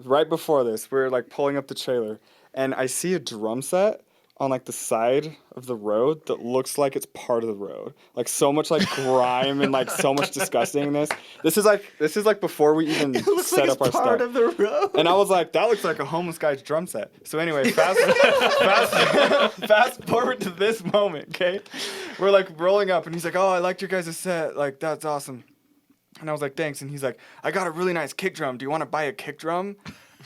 right before this, we're like pulling up the trailer, and I see a drum set on like the side of the road that looks like it's part of the road. Like so much like grime and like so much disgustingness. This is like before we even set up our part stuff. of the road. And I was like, that looks like a homeless guy's drum set. So anyway, fast forward to this moment, okay? We're like rolling up, and he's like, "Oh, I liked your guys' set. Like, that's awesome." And I was like, "Thanks." And he's like, "I got a really nice kick drum. Do you want to buy a kick drum?"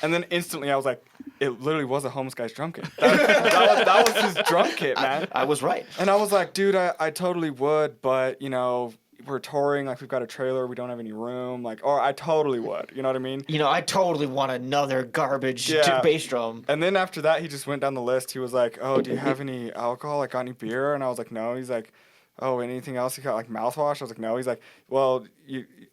And then instantly I was like, it literally was a homeless guy's drum kit. That was his drum kit, man. I was right. And I was like, "Dude, I totally would, but, you know, we're touring, like we've got a trailer, we don't have any room, like, or I totally would, you know what I mean? You know, I totally want another garbage Yeah. bass drum. And then after that, he just went down the list. He was like, "Oh, do you have any alcohol? Like, got any beer?" And I was like, "No." He's like, "Oh, anything else? You got like mouthwash?" I was like, "No." He's like, "Well,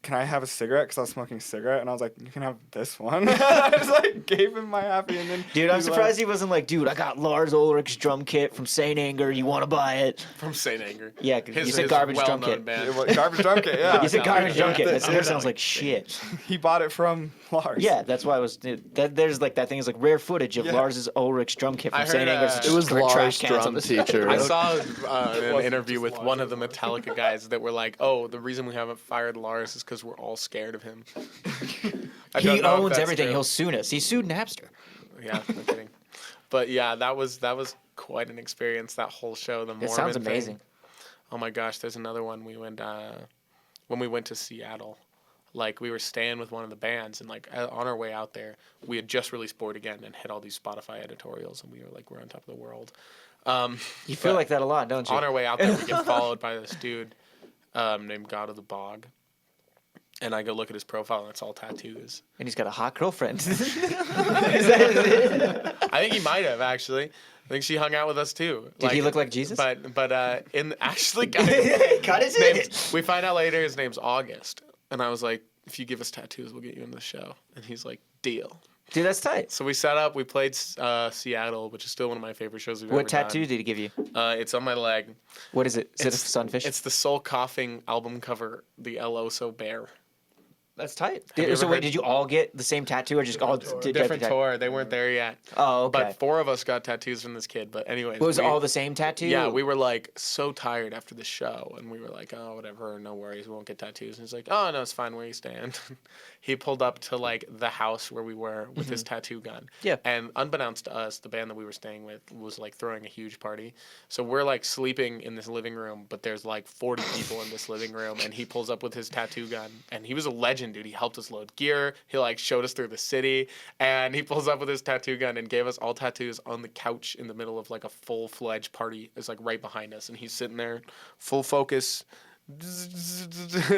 can I have a cigarette? Because I was smoking a cigarette." And I was like, "You can have this one." I just like gave him my happy, and then Dude, I'm he surprised left. he wasn't like, dude, I got Lars Ulrich's drum kit from St. Anger. You want to buy it? From St. Anger. Yeah, 'cause you said garbage drum well-known kit. band. Garbage drum kit, yeah. You said garbage drum kit. That Yeah. sounds like shit. He bought it from Lars. Yeah, that's why I was. There's like that thing is like rare footage of Yeah. Lars's Ulrich's drum kit from I St. heard, Anger's. it It was trash Lars' cans on drum the teacher. I saw an wasn't interview just with Lars, one of the it was Metallica guys that were like, "Oh, the reason we haven't fired Lars is because we're all scared of him." I He don't know if owns that's everything. true. He'll soon us. He sued Napster. Yeah, no kidding. But yeah, that was quite an experience. That whole show, the Mormon It sounds thing. amazing. Oh my gosh, there's another one. We went when we went to Seattle. Like we were staying with one of the bands, and like on our way out there, we had just released Bored Again and hit all these Spotify editorials, and we were like, we're on top of the world. You feel But like that a lot, don't you? on our way out there, we get followed by this dude named God of the Bog. And I go look at his profile, and it's all tattoos. And he's got a hot girlfriend. I think he might have, actually. I think she hung out with us, too. Did he look like Jesus? But in actually, Cut his name's, we find out later his name's August. And I was like, if you give us tattoos, we'll get you in the show. And he's like, deal. Dude, that's tight. So we set up. We played Seattle, which is still one of my favorite shows we've What ever tattoo done. did he give you? It's on my leg. What is it? Is it a It's- sunfish? It's the Soul Coughing album cover, the El Oso Bear. That's tight. you ever So wait, heard- did you all get the same tattoo or just all did Different tour. They weren't there yet. Oh, okay. But 4 of us got tattoos from this kid. But anyways, Was it we- all the same tattoo? Yeah, we were like so tired after the show, and we were like, "Oh, whatever, no worries, we won't get tattoos." And he's like, "Oh no, it's fine. Where you stand?" He pulled up to like the house where we were with his tattoo gun. Mm-hmm. Yeah. And unbeknownst to us, the band that we were staying with was like throwing a huge party. So we're like sleeping in this living room, but there's like 40 people in this living room, and he pulls up with his tattoo gun, and he was a legend, dude. He helped us load gear. He like showed us through the city, and he pulls up with his tattoo gun and gave us all tattoos on the couch in the middle of like a full-fledged party. It's like right behind us, and he's sitting there, full focus.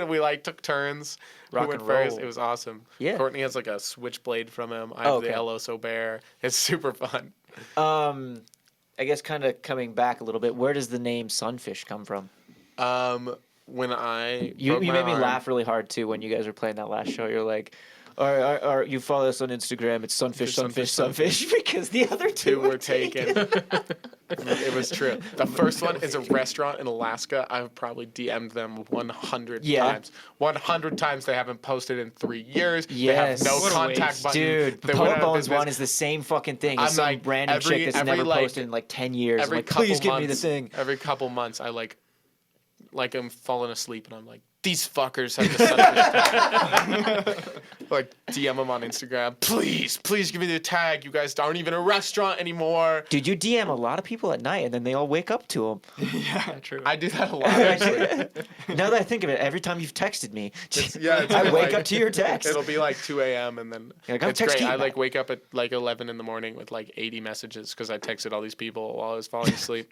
We like took turns. Rock Who went and roll. first. It was awesome. Yeah. Courtney has like a switchblade from him. I have Oh, okay. the El Oso Bear. It's super fun. I guess kind of coming back a little bit. Where does the name Sunfish come from? When I You broke my made me arm- laugh really hard too when you guys were playing that last show. You're like, or you follow us on Instagram. It's Sunfish, Sunfish, Sunfish, because the other two Two were taken. It was true. The first one is a restaurant in Alaska. I've probably DM'd them 100 Yeah. times. 100 times they haven't posted in 3 years. Yes. They have no What a contact waste. button. Dude, the They went Poet out of Bones business. one is the same fucking thing I'm as some like, random every- chick that's every, never like- posted in like 10 years. I'm Every like, couple please give me the months- thing. Every couple months, I like I'm falling asleep and I'm like, these fuckers have the Sunfish tag. Like DM them on Instagram. Please give me the tag. You guys aren't even a restaurant anymore. Dude, you DM a lot of people at night and then they all wake up to them. Yeah, true. I do that a lot actually. Now that I think of it, every time you've texted me, Yeah, it's I been, wake like- up to your text. It'll be like 2 a.m. and then You're like, "I'll it's text great. Keith I now." like wake up at like 11 in the morning with like 80 messages because I texted all these people while I was falling asleep.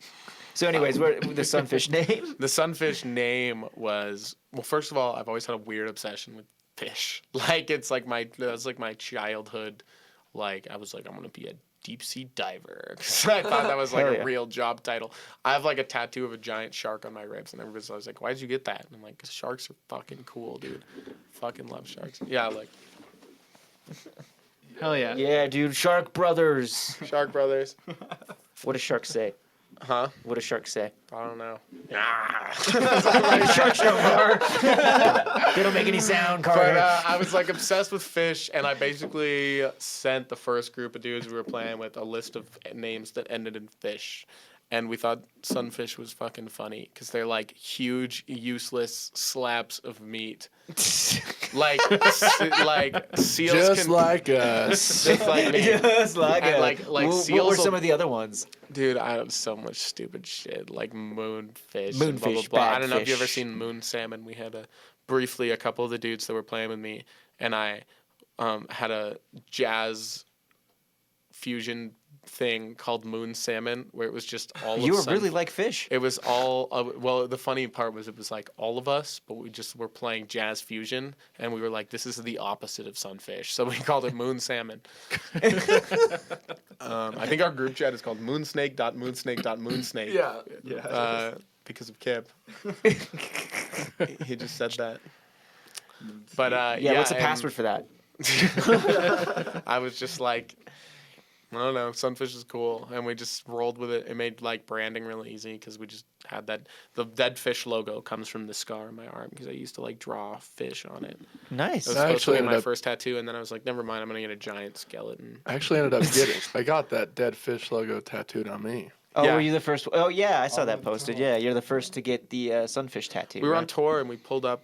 So, anyways, where the Sunfish name? The Sunfish name was, well, first of all, I've always had a weird obsession with fish. Like it's like that's like my childhood. Like I was like, I'm gonna be a deep sea diver. 'Cause I thought that was like Hell a yeah. real job title. I have like a tattoo of a giant shark on my ribs, and everybody's always like, why did you get that? And I'm like, 'cause sharks are fucking cool, dude. Fucking love sharks. Yeah, like Hell yeah. Yeah, dude, Shark Brothers. Shark Brothers. What does Shark say? Huh? What does Shark say? I don't know. Sharks don't bark. They don't make any sound, But Carter. I was like obsessed with fish, and I basically sent the first group of dudes we were playing with a list of names that ended in fish. And we thought Sunfish was fucking funny because they're like huge, useless slabs of meat. like seals Just can. like us. Just like me. Just like And a- like what seals were will- some of the other ones? Dude, I have so much stupid shit like moonfish. and blah, blah, Moonfish, blah. bad I don't know if you ever fish. seen moon salmon. We had briefly a couple of the dudes that were playing with me, and I had a jazz fusion thing called Moon Salmon, where it was just all You of were really like fish. It was all well. The funny part was it was like all of us, but we just were playing jazz fusion, and we were like, "This is the opposite of Sunfish," so we called it Moon Salmon. I think our group chat is called Moonsnake.Moonsnake.Moonsnake. Yeah. Because of Kip. He just said that. But What's the and password for that? I was just like, I don't know, Sunfish is cool, and we just rolled with it. It made like branding really easy because we just had that. The dead fish logo comes from the scar on my arm because I used to like draw fish on it. Nice. It was I supposed to actually be ended my up- first tattoo, and then I was like, never mind, I'm gonna get a giant skeleton. I actually ended up getting. I got that dead fish logo tattooed on me. Oh, Yeah. were you the first? Oh, yeah, I saw that posted. Yeah, you're the first to get the Sunfish tattoo. We were on right? tour and we pulled up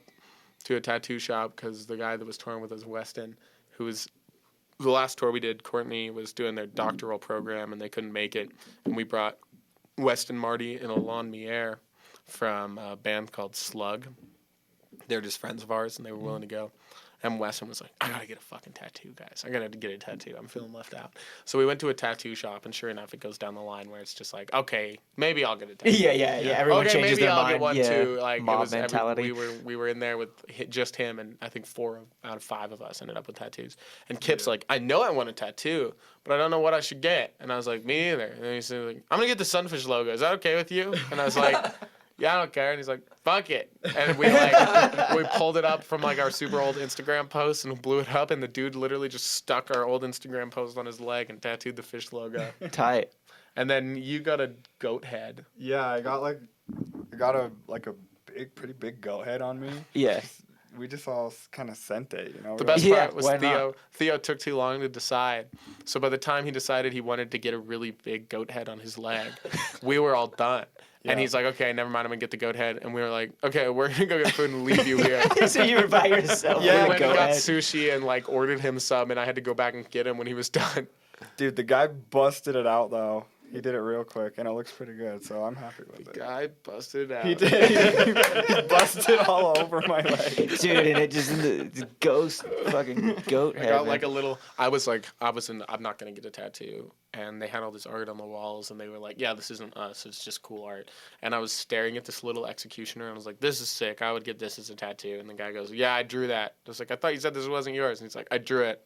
to a tattoo shop because the guy that was touring with us, Weston, who was the last tour we did, Courtney was doing their doctoral program and they couldn't make it, and we brought Weston, Marty, and Alon Mier from a band called Slug. They're just friends of ours and they were willing to go. And Weston was like, I gotta get a fucking tattoo, guys. I gotta get a tattoo. I'm feeling left out. So we went to a tattoo shop, and sure enough, it goes down the line where it's just like, okay, maybe I'll get a tattoo. Yeah. Everyone Okay, changes maybe their I'll mind. get one yeah. too. Like Mob it was mentality. we were in there with just him, and I think 4 out of 5 of us ended up with tattoos. And Kip's like, I know I want a tattoo, but I don't know what I should get. And I was like, me either. And he said, like, I'm gonna get the Sunfish logo. Is that okay with you? And I was like, yeah, I don't care. And he's like, fuck it. And we we pulled it up from like our super old Instagram post and blew it up, and the dude literally just stuck our old Instagram post on his leg and tattooed the fish logo. Tight. And then you got a goat head. Yeah, I got a pretty big goat head on me. Yeah. We just all kind of sent it, you know. The We were best Yeah, part was why Theo. not? Theo took too long to decide. So by the time he decided he wanted to get a really big goat head on his leg, we were all done. And Yeah. he's like, okay, never mind, I'm going to get the goat head. And we were like, okay, we're going to go get food and leave you here. So you were by yourself. Yeah, we with a went and goat got head. sushi and like ordered him some, and I had to go back and get him when he was done. Dude, the guy busted it out though. He did it real quick, and it looks pretty good, so I'm happy with it. Guy busted it out. He did. He busted all over my leg. Dude, and it just the ghost fucking goat I head. got man. like a little. I'm not gonna get a tattoo, and they had all this art on the walls, and they were like, yeah, this isn't us, it's just cool art. And I was staring at this little executioner, and I was like, this is sick. I would get this as a tattoo. And the guy goes, yeah, I drew that. I was like, I thought you said this wasn't yours. And he's like, I drew it.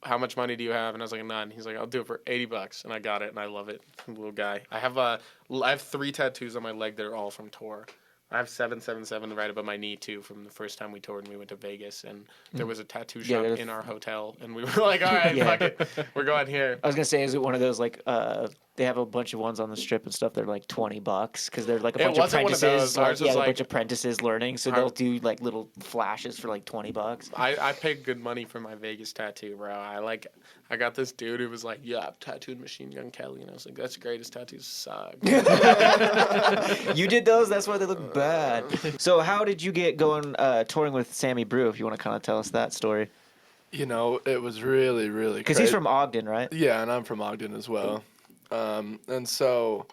How much money do you have? And I was like, none. He's like, I'll do it for $80, and I got it, and I love it. Little guy. I have 3 tattoos on my leg that are all from tour. I have 777 right above my knee too from the first time we toured and we went to Vegas, and there was a tattoo shop there's- in our hotel, and we were like, all right, Yeah. fuck it, we're going here. I was gonna say, is it one of those like they have a bunch of ones on the strip and stuff? They're like $20 because they're like a It bunch of wasn't one of apprentices. those. Ours was a like- bunch of apprentices learning, so Our- they'll do like little flashes for like $20. I paid good money for my Vegas tattoo, bro. I got this dude who was like, yeah, I've tattooed Machine Gun Kelly, and I was like, that's great. His tattoos suck. You did those? That's why they look bad. So how did you get going touring with Sammy Brew? If you want to kind of tell us that story, You know, it was really, really because he's from Ogden, right? Yeah, and I'm from Ogden as well. And so,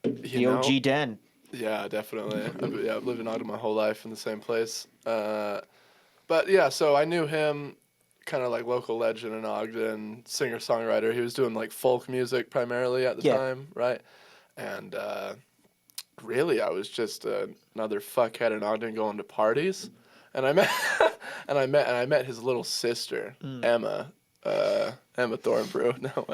The you know, OG Den. yeah, definitely. I've lived in Ogden my whole life in the same place. But yeah, so I knew him, kind of like local legend in Ogden, singer songwriter. He was doing like folk music primarily at the Yeah. time, right? And really, I was just another fuckhead in Ogden going to parties, and I met and I met his little sister Emma. Emma Thornbrew. No.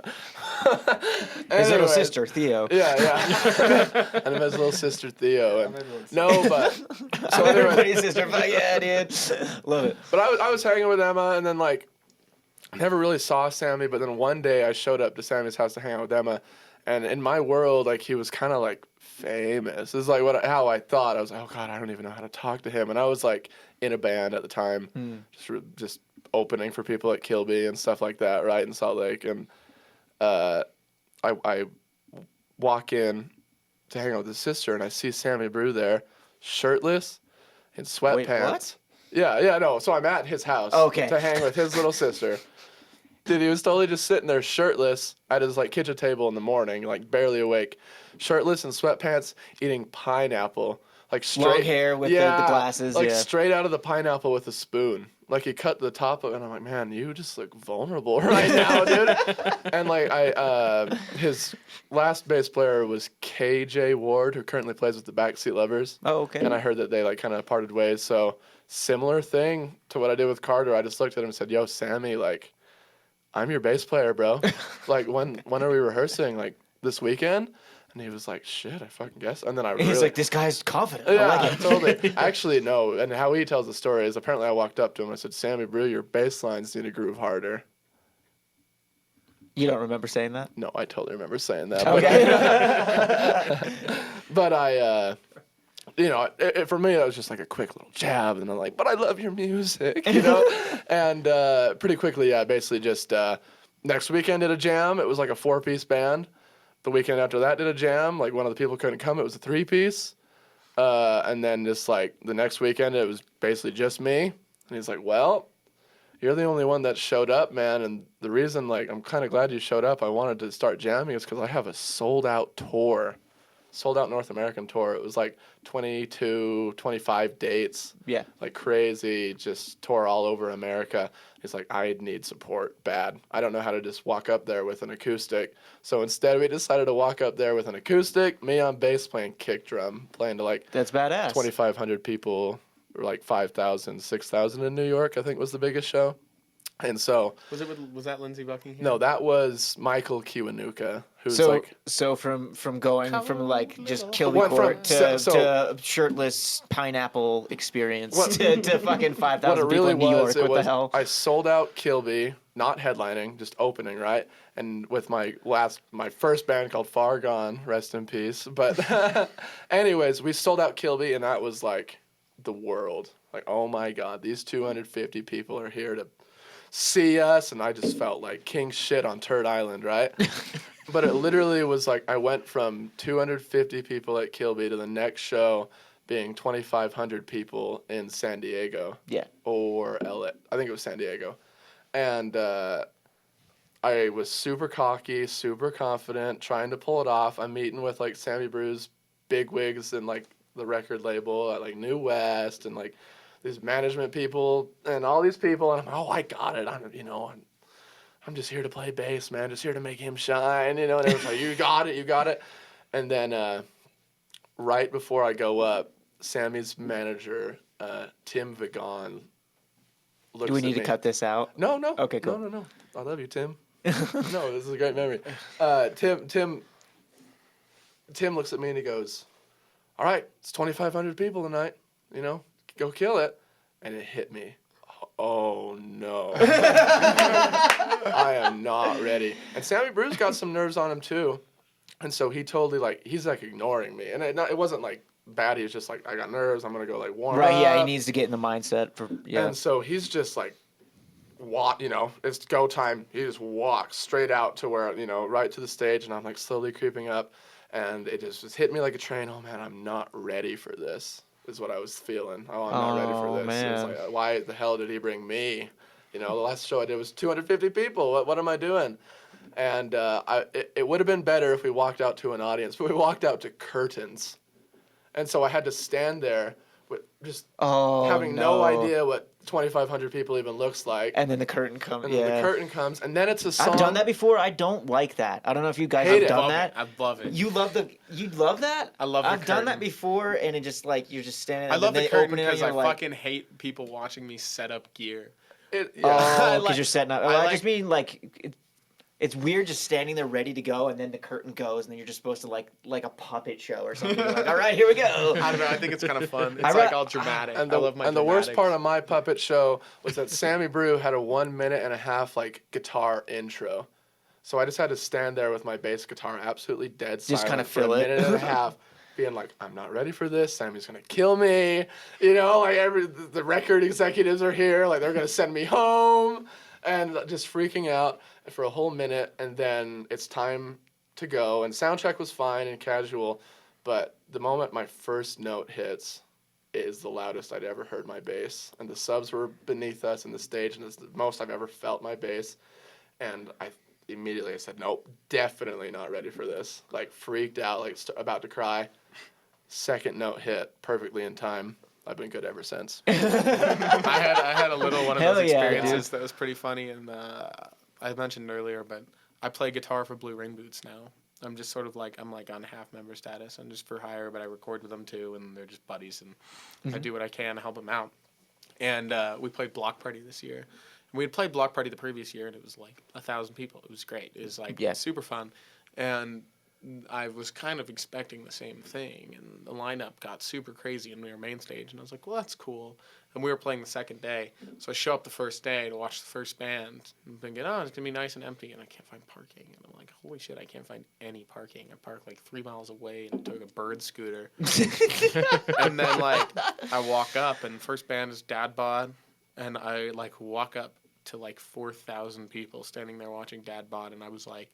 His little Anyways, sister Theo. Yeah, yeah. And I met his little sister Theo. And no, but so Everybody's sister. Fuck yeah, dude. Love it. But I was hanging with Emma, and then like never really saw Sammy. But then one day I showed up to Sammy's house to hang out with Emma, and in my world, like he was kind of like famous. This is like how I thought. I was like, oh god, I don't even know how to talk to him. And I was like in a band at the time, just opening for people at Kilby and stuff like that, right in Salt Lake. And I walk in to hang out with his sister, and I see Sammy Brew there, shirtless, in sweatpants. Wait, what? Yeah, no. So I'm at his house Okay. to hang with his little sister. Dude, he was totally just sitting there shirtless at his like kitchen table in the morning, like barely awake, shirtless in sweatpants, eating pineapple, like straight Long hair with the glasses, like yeah. straight out of the pineapple with a spoon. Like he cut the top of it, and I'm like, man, you just look vulnerable right now, dude. And like his last bass player was KJ Ward, who currently plays with the Backseat Lovers. Oh, okay. And I heard that they like kind of parted ways. So similar thing to what I did with Carter. I just looked at him and said, "Yo, Sammy, like, I'm your bass player, bro. Like, when are we rehearsing? Like this weekend?" And he was like, "Shit, I fucking guess." And then I He's like, this guy's confident. I yeah, like it. totally. Actually, no. And how he tells the story is apparently I walked up to him and I said, "Sammy, bro, your bass lines need to groove harder." You don't remember saying that? No, I totally remember saying that. Okay. But I, you know, for me, that was just like a quick little jab. And I'm like, "But I love your music," you know? And pretty quickly, yeah, basically just next weekend did a jam. It was like a 4-piece band. The weekend after that did a jam. Like one of the people couldn't come. It was a 3-piece. And then just like the next weekend, it was basically just me. And he's like, "Well, you're the only one that showed up, man. And the reason, like, I'm kind of glad you showed up. I wanted to start jamming is because I have a sold out North American tour. It was like 22, 25 dates. Yeah. Like crazy, just tour all over America. He's like, I need support bad. I don't know how to just walk up there with an acoustic. So instead, we decided to walk up there with an acoustic, me on bass playing kick drum, playing to like That's badass. 2,500 people, or like 5,000, 6,000 in New York, I think was the biggest show. And so, Was that Lindsey Buckingham? no, that was Michael Kiwanuka, who's So like, so from going from like just kill the Went from- court to, so- to shirtless pineapple experience What- to fucking what 5,000 it people really in New York. was, it What was, the hell? I sold out Kilby, not headlining, just opening, right? And with my first band called Far Gone, rest in peace. But anyways, we sold out Kilby, and that was like the world. Like, oh my God, these 250 people are here to see us, and I just felt like king shit on Turd Island, right? But it literally was like I went from 250 people at Kilby to the next show being 2,500 people in San Diego. Yeah. Or LA. I think it was San Diego. And I was super cocky, super confident, trying to pull it off. I'm meeting with like Sammy Brew's bigwigs and like the record label at like New West and like these management people and all these people, and I'm like, oh, I got it. I'm just here to play bass, man. Just here to make him shine, you know. And everyone's like, you got it. And then right before I go up, Sammy's manager, Tim Vaughan, looks Do we at need to me. cut this out? No. Okay, cool. No. I love you, Tim. No, this is a great memory. Tim looks at me and he goes, all right, it's 2,500 people tonight, you know. Go kill it. And it hit me. Oh, no. I am not ready. And Sammy Brew's got some nerves on him, too. And so he totally, like, he's, like, ignoring me. And it wasn't, like, bad. He was just like, I got nerves. I'm going to go, like, warm up. Right, yeah, he needs to get in the mindset for, yeah. And so he's just, like, you know, it's go time. He just walks straight out to where, you know, right to the stage. And I'm, like, slowly creeping up. And it just hit me like a train. Oh, man, I'm not ready for this. Is what I was feeling. Oh, I'm not ready for this. Man. It's like, why the hell did he bring me? You know, the last show I did was 250 people. What am I doing? And it would have been better if we walked out to an audience, but we walked out to curtains. And so I had to stand there with just having no idea what 2,500 people even looks like. And then the curtain comes. And Yeah. then the curtain comes, and then it's a song. I've done that before. I don't like that. I don't know if you guys Hate have it. done that. I love it. You love that? I love the I've done that curtain. before, and it just like you're just standing there. I love and the they curtain open it and because I you're like, fucking hate people watching me set up gear. Oh, I because like- you're setting up. I Well, I like- just mean like it's weird just standing there ready to go, and then the curtain goes, and then you're just supposed to like a puppet show or something. You're like, all right, here we go. I don't know. I think it's kind of fun. It's I like ra- all dramatic. And I love my the worst dramatics. part of my puppet show was that Sammy Brew had a 1 minute and a half like guitar intro. So I just had to stand there with my bass guitar absolutely dead silent kinda for fill a it. minute and a half, being like, I'm not ready for this. Sammy's gonna kill me. You know, like the record executives are here, like they're gonna send me home, and just freaking out for a whole minute. And then it's time to go. And sound check was fine and casual, but the moment my first note hits is the loudest I'd ever heard my bass. And the subs were beneath us in the stage, and it's the most I've ever felt my bass. And I said, nope, definitely not ready for this. Like, freaked out, like, about to cry. second note hit perfectly in time. I've been good ever since. I had a little one of Hell those yeah, experiences that was pretty funny, and I mentioned earlier, but I play guitar for Blue Ring Boots now. I'm just sort of like I'm like on half member status. I'm just for hire, but I record with them too, and they're just buddies, and I do what I can to help them out. And we played Block Party this year. And we had played Block Party the previous year, and it was like 1,000 people. It was great. It was like super fun, and I was kind of expecting the same thing, and the lineup got super crazy, and we were main stage, and I was like, well, that's cool. And we were playing the second day, so I show up the first day to watch the first band, and thinking, oh, it's going to be nice and empty, and I can't find parking. And I'm like, holy shit, I can't find any parking. I parked like 3 miles away and took a bird scooter. And then, like, I walk up, and first band is Dad Bod, and I, like, walk up to, like, 4,000 people standing there watching Dad Bod, and I was like,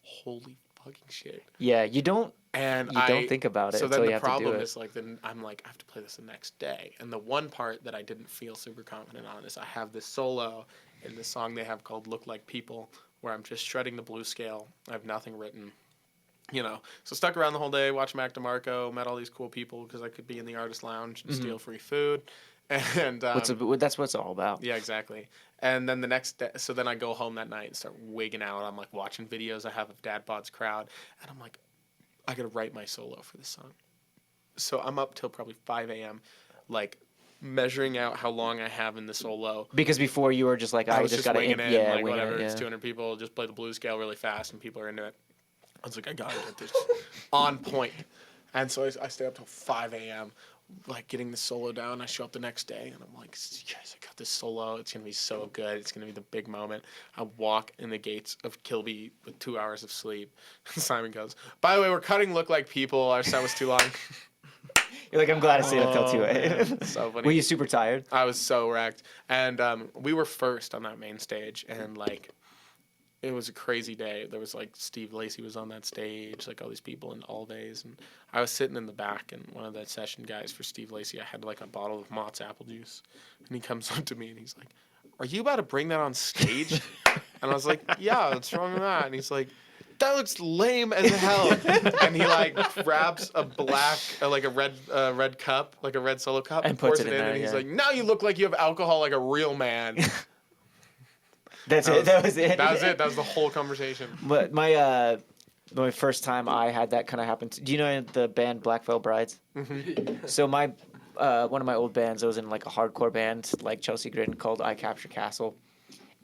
holy fucking shit. Yeah, you don't think about it so until then you the have to do problem it. is like then I'm like I have to play this the next day, and the one part that I didn't feel super confident on is I have this solo in the song they have called Look Like People, where I'm just shredding the blues scale. I have nothing written, so stuck around the whole day, watched Mac DeMarco, met all these cool people because I could be in the artist lounge and steal free food. And That's what it's all about. yeah, exactly. And then the next day, so then I go home that night and start wigging out. I'm like watching videos I have of Dad Bod's crowd, and I'm like, I gotta write my solo for this song. So I'm up till probably 5 a.m., like measuring out how long I have in the solo. Because before you were just like, I I was just just got to winging it, yeah, like winging whatever. it, yeah. It's 200 people, just play the blues scale really fast, and people are into it. I was like, I gotta get this on point. And so I stay up till 5 a.m., like getting the solo down. I show up the next day, and I'm like, guys, I got this solo. It's gonna be so good. It's gonna be the big moment. I walk in the gates of Kilby with 2 hours of sleep. Simon goes, by the way, we're cutting Look Like People. Our set was too long. You're like, I'm glad I stayed up till 2 man, a.m. so funny. Were you super tired? I was so wrecked. And we were first on that main stage, and like it was a crazy day. There was like Steve Lacy was on that stage, like all these people in all days, and I was sitting in the back, and one of the session guys for Steve Lacy, I had like a bottle of Mott's apple juice, and he comes up to me and he's like, are you about to bring that on stage? And I was like, yeah, what's wrong with that? And he's like, that looks lame as hell. And he like grabs a black, like a red cup, like a red solo cup, And pours puts it in there, and he's yeah. like, now you look like you have alcohol like a real man. That's it. That was it. That was it. That was the whole conversation. But my first time I had that kind of happen. Do you know the band Black Veil Brides? Mm-hmm. So my one of my old bands, I was in like a hardcore band like Chelsea Gritton called I Capture Castle,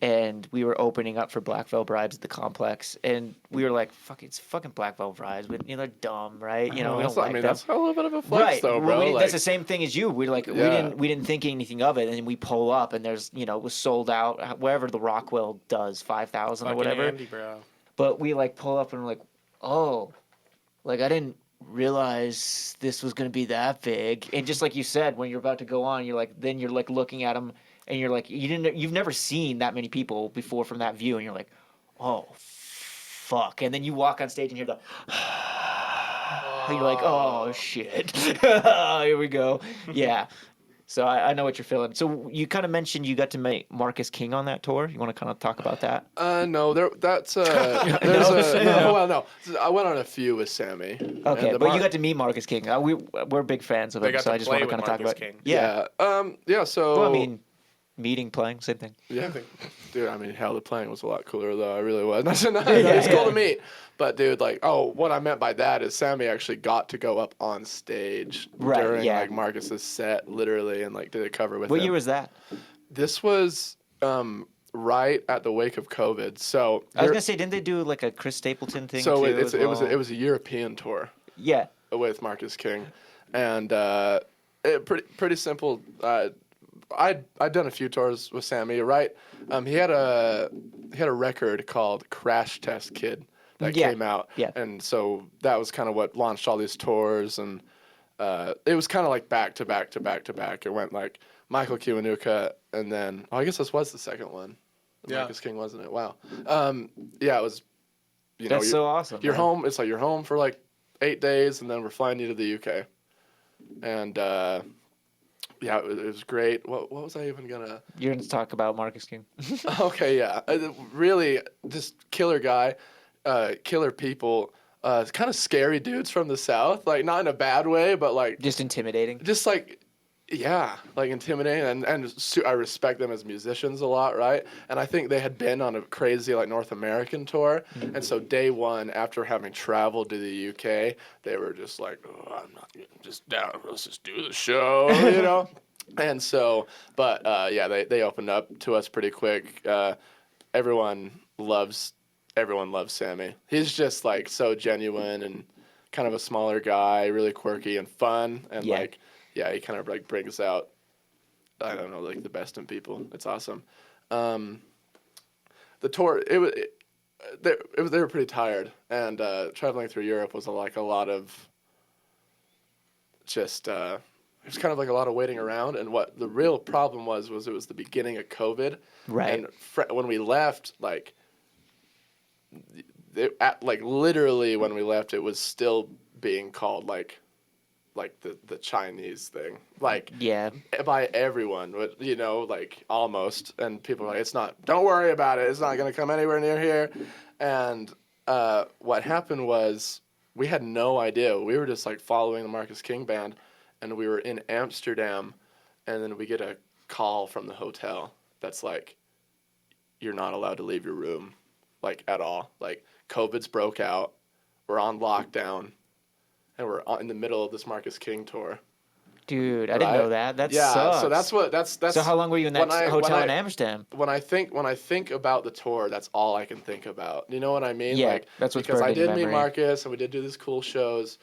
and we were opening up for Black Veil Brides at the Complex, and we were like, "Fuck, it's fucking Black Veil Brides." They're dumb, right? We don't like them. That's a little bit of a flex, Right, though, bro. well, Like, that's the same thing as you. We're like, Yeah. we didn't think anything of it, and then we pull up, and there's it was sold out wherever the Rockwell does 5,000 or Fucking whatever. Andy, bro. But we like pull up and we're like, oh, like I didn't realize this was gonna be that big. And just like you said, when you're about to go on, you're like looking at them, and you're like, you've never seen that many people before from that view, and you're like, oh, fuck. And then you walk on stage and you're like, and you're like, oh shit, here we go, yeah. So I know what you're feeling. So you kind of mentioned you got to meet Marcus King on that tour. You want to kind of talk about that? no, that's there's no. I went on a few with Sammy. Okay, but you got to meet Marcus King. We're big fans of They him, got so to I just play want to with kind of talk Marcus about. King. Yeah. So Well, I mean, meeting, playing, same thing. yeah, dude. I mean, hell, the playing was a lot cooler though. I really was. It's cool to meet, but dude, like, what I meant by that is Sammy actually got to go up on stage during like Marcus's set, literally, and like did a cover with him. What year was that? This was right at the wake of COVID. So I was gonna say, didn't they do like a Chris Stapleton thing? so too, it was a European tour. Yeah. With Marcus King, and pretty simple. I'd done a few tours with Sammy, right? He had a record called Crash Test Kid that came out, and so that was kind of what launched all these tours, and it was kind of like back to back to back to back. It went like Michael Kiwanuka, and then I guess this was the second one. Marcus King, wasn't it? Wow. Yeah, it was. That's so awesome. You're man. home. It's like you're home for like 8 days, and then we're flying you to the UK, and. Yeah, it was great. What was I even gonna? You're gonna talk about Marcus King. Okay, yeah, really, just killer guy, killer people. kind of scary dudes from the South, like not in a bad way, but like Just intimidating. just like yeah, like intimidating, I respect them as musicians a lot, right? And I think they had been on a crazy like North American tour, and so day one after having traveled to the UK, they were just like, oh, I'm not just down, let's just do the show, you know. And so, but yeah, they opened up to us pretty quick. Everyone loves Sammy. He's just like so genuine and kind of a smaller guy, really quirky and fun, and like. Yeah, he kind of like brings out, I don't know, like the best in people. It's awesome. The tour, they were pretty tired, and traveling through Europe was like a lot of just it was kind of like a lot of waiting around. And what the real problem was it was the beginning of COVID, Right. And when we left, like literally when we left, it was still being called like the Chinese thing, like by everyone, you know, like almost, and people are like, it's not, don't worry about it, it's not going to come anywhere near here. And what happened was we had no idea. We were just like following the Marcus King band, and we were in Amsterdam, and then we get a call from the hotel that's like, you're not allowed to leave your room, like at all. Like COVID's broke out, we're on lockdown, and we're in the middle of this Marcus King tour. Dude, I didn't know that. That yeah, sucks. so that's. So how long were you in that hotel in Amsterdam? When I think about the tour, that's all I can think about. You know what I mean? Yeah, like, that's what's because I burned in did meet memory. Marcus and we did do these cool shows,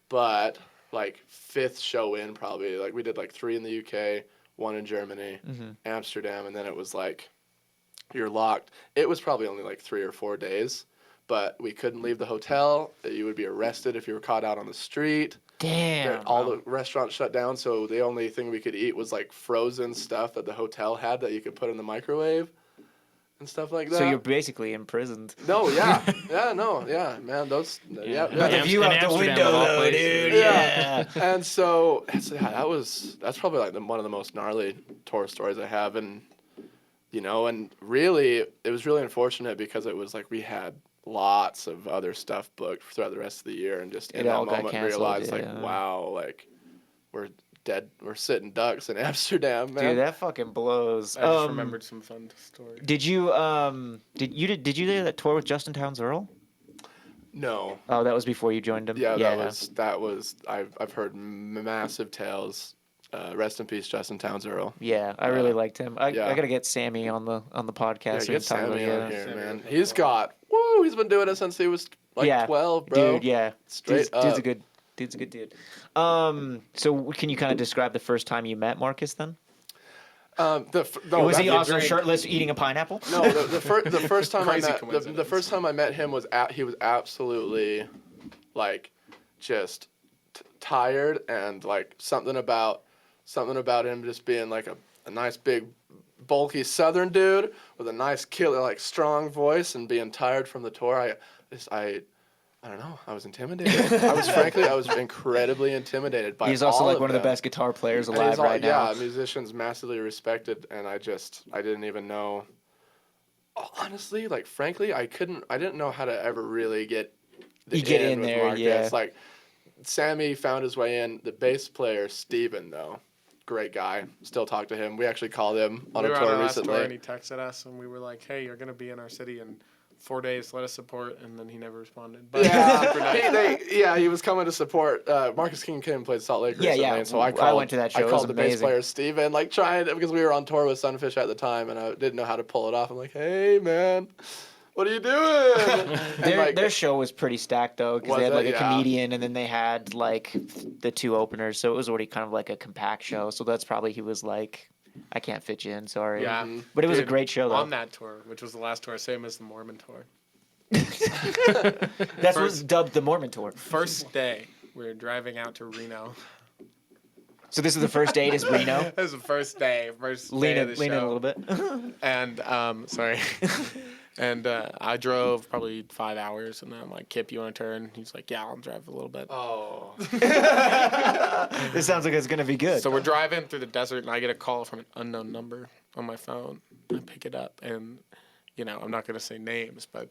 but like fifth show in probably, like we did like 3 in the UK, 1 in Germany, Amsterdam, and then it was like you're locked. It was probably only like 3 or 4 days, but we couldn't leave the hotel. You would be arrested if you were caught out on the street. Damn. All the restaurants shut down, so the only thing we could eat was like frozen stuff that the hotel had that you could put in the microwave and stuff like that. So you're basically imprisoned. No, yeah, man, those, yeah. Got the view In out the Amsterdam, window, of all though, places. dude. Yeah. And so that's probably like one of the most gnarly tour stories I have, and you know, and really it was really unfortunate because it was like we had lots of other stuff booked throughout the rest of the year, and just in It all that got moment canceled, realized yeah. like, wow, like we're sitting ducks in Amsterdam, man. Dude, that fucking blows. I just remembered some fun stories. Did you did you do that tour with Justin Townes Earl? No. Oh, that was before you joined him. Yeah, that was I've heard massive tales. Rest in peace, Justin Townes Earl. Yeah, I really liked him. I Yeah. gotta get Sammy on the podcast. Yeah, so we get can talk about Sammy it. on here, man. He's been doing it since he was like 12, bro. Dude, yeah. Straight Dude's up. a good dude. So can you kind of describe the first time you met Marcus then? Was he also shirtless eating a pineapple? No, the first time I Crazy met coincidence. the first time I met him he was absolutely like just tired, and like something about him just being like a nice big bulky Southern dude with a nice killer like strong voice and being tired from the tour. I don't know. I was intimidated. I was incredibly intimidated by. He's also all like of one of the them. best guitar players And alive he's all- right now. Yeah, musicians massively respected, and I didn't even know. Honestly, like frankly, I didn't know how to ever really get in with there, Marcus. yeah. Like Sammy found his way in. The bass player Steven, though, great guy. Still talk to him. We actually called him on We a were on tour our last recently. tour and he texted us and we were like, "Hey, you're gonna be in our city in 4 days. Let us support." And then he never responded. But super nice. He was coming to support. Marcus King came and played Salt Lake Yeah, recently, yeah. and so I I went to that show. I It was called the bass amazing. player Steven, like trying because we were on tour with Sunfish at the time, and I didn't know how to pull it off. I'm like, "Hey, man, what are you doing?" And, Their show was pretty stacked though, because Was they had it? like a Yeah. comedian and then they had like the 2 openers, so it was already kind of like a compact show. So that's probably he was like, I can't fit you in, sorry. Yeah. But it was a Dude, great show though. On that tour, which was the last tour, same as the Mormon tour. That's what's dubbed the Mormon tour. First day, we were driving out to Reno. So this is the first date is Reno. That was the first day of Lean the in show. a little bit. And sorry. And I drove probably 5 hours, and then I'm like, "Kip, you want to turn?" He's like, "Yeah, I'll drive a little bit." Oh, This sounds like it's gonna be good. So we're driving through the desert, and I get a call from an unknown number on my phone. I pick it up, and I'm not gonna say names, but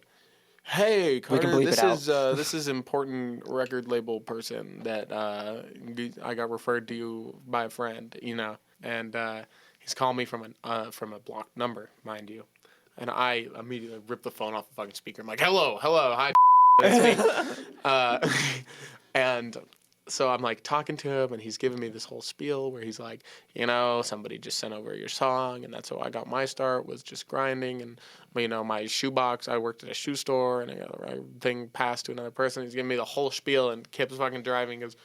Hey, Carter, bleep it out. This is important record label person that I got referred to you by a friend, and he's calling me from a blocked number, mind you, and I immediately ripped the phone off the fucking speaker. I'm like, hello, hi, it's me. And so I'm like talking to him, and he's giving me this whole spiel where he's like, somebody just sent over your song, and that's how I got my start, was just grinding. And my shoebox, I worked at a shoe store, and I got the thing passed to another person. He's giving me the whole spiel, and Kip's fucking driving. Goes,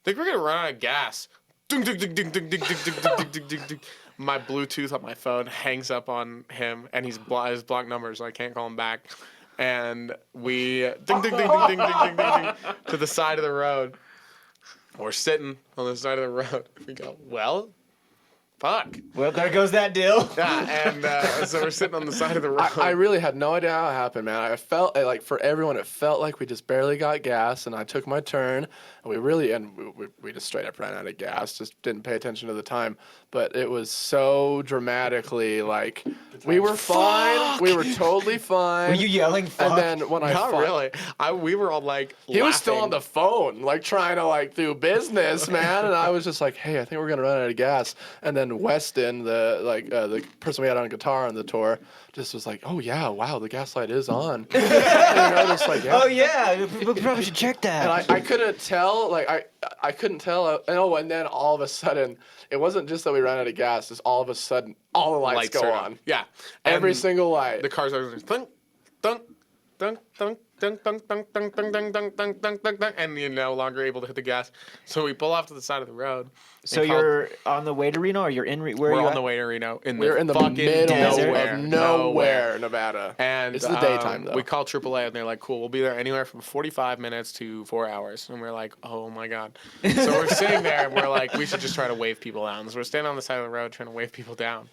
think we're gonna run out of gas. Ding, ding, ding, ding, ding, ding, ding, ding, ding, ding, ding, ding. My Bluetooth on my phone hangs up on him, and his blocked number, so I can't call him back. And we ding, ding, ding, ding, ding, ding, ding, ding, ding, to the side of the road. We're sitting on the side of the road. We go, well, fuck. Well, there goes that deal. Yeah, and so we're sitting on the side of the road. I really had no idea how it happened, man. I felt like for everyone, it felt like we just barely got gas, and I took my turn, and we just straight up ran out of gas. Just didn't pay attention to the time, but it was so dramatically like we were fine. We were totally fine. Were you yelling fuck? And then when Not really. We were all like, he was still on the phone, like trying to like do business, man. And I was just like, hey, I think we're gonna run out of gas. And then Weston, the person we had on guitar on the tour, just was like, oh yeah, wow, the gas light is on. Just like, yeah. Oh yeah, we probably should check that. And I couldn't tell, like I couldn't tell. And then all of a sudden, it wasn't just that we ran out of gas. Just all of a sudden, all the lights go are on. Yeah, Every single light. The cars are thunk, thunk, thunk, thunk, thunk, thunk, thunk, thunk, thunk, thunk, thunk, thunk, thunk, thunk, thunk, and you're no longer able to hit the gas. So we pull off to the side of the road. So you're on the way to Reno, or you're in Reno? We're on the way to Reno. We're in the fucking middle nowhere, of nowhere, Nevada. And it's the daytime, though. We call AAA, and they're like, cool, we'll be there anywhere from 45 minutes to 4 hours. And we're like, oh my God. So we're sitting there, and we're like, we should just try to wave people down. So we're standing on the side of the road trying to wave people down.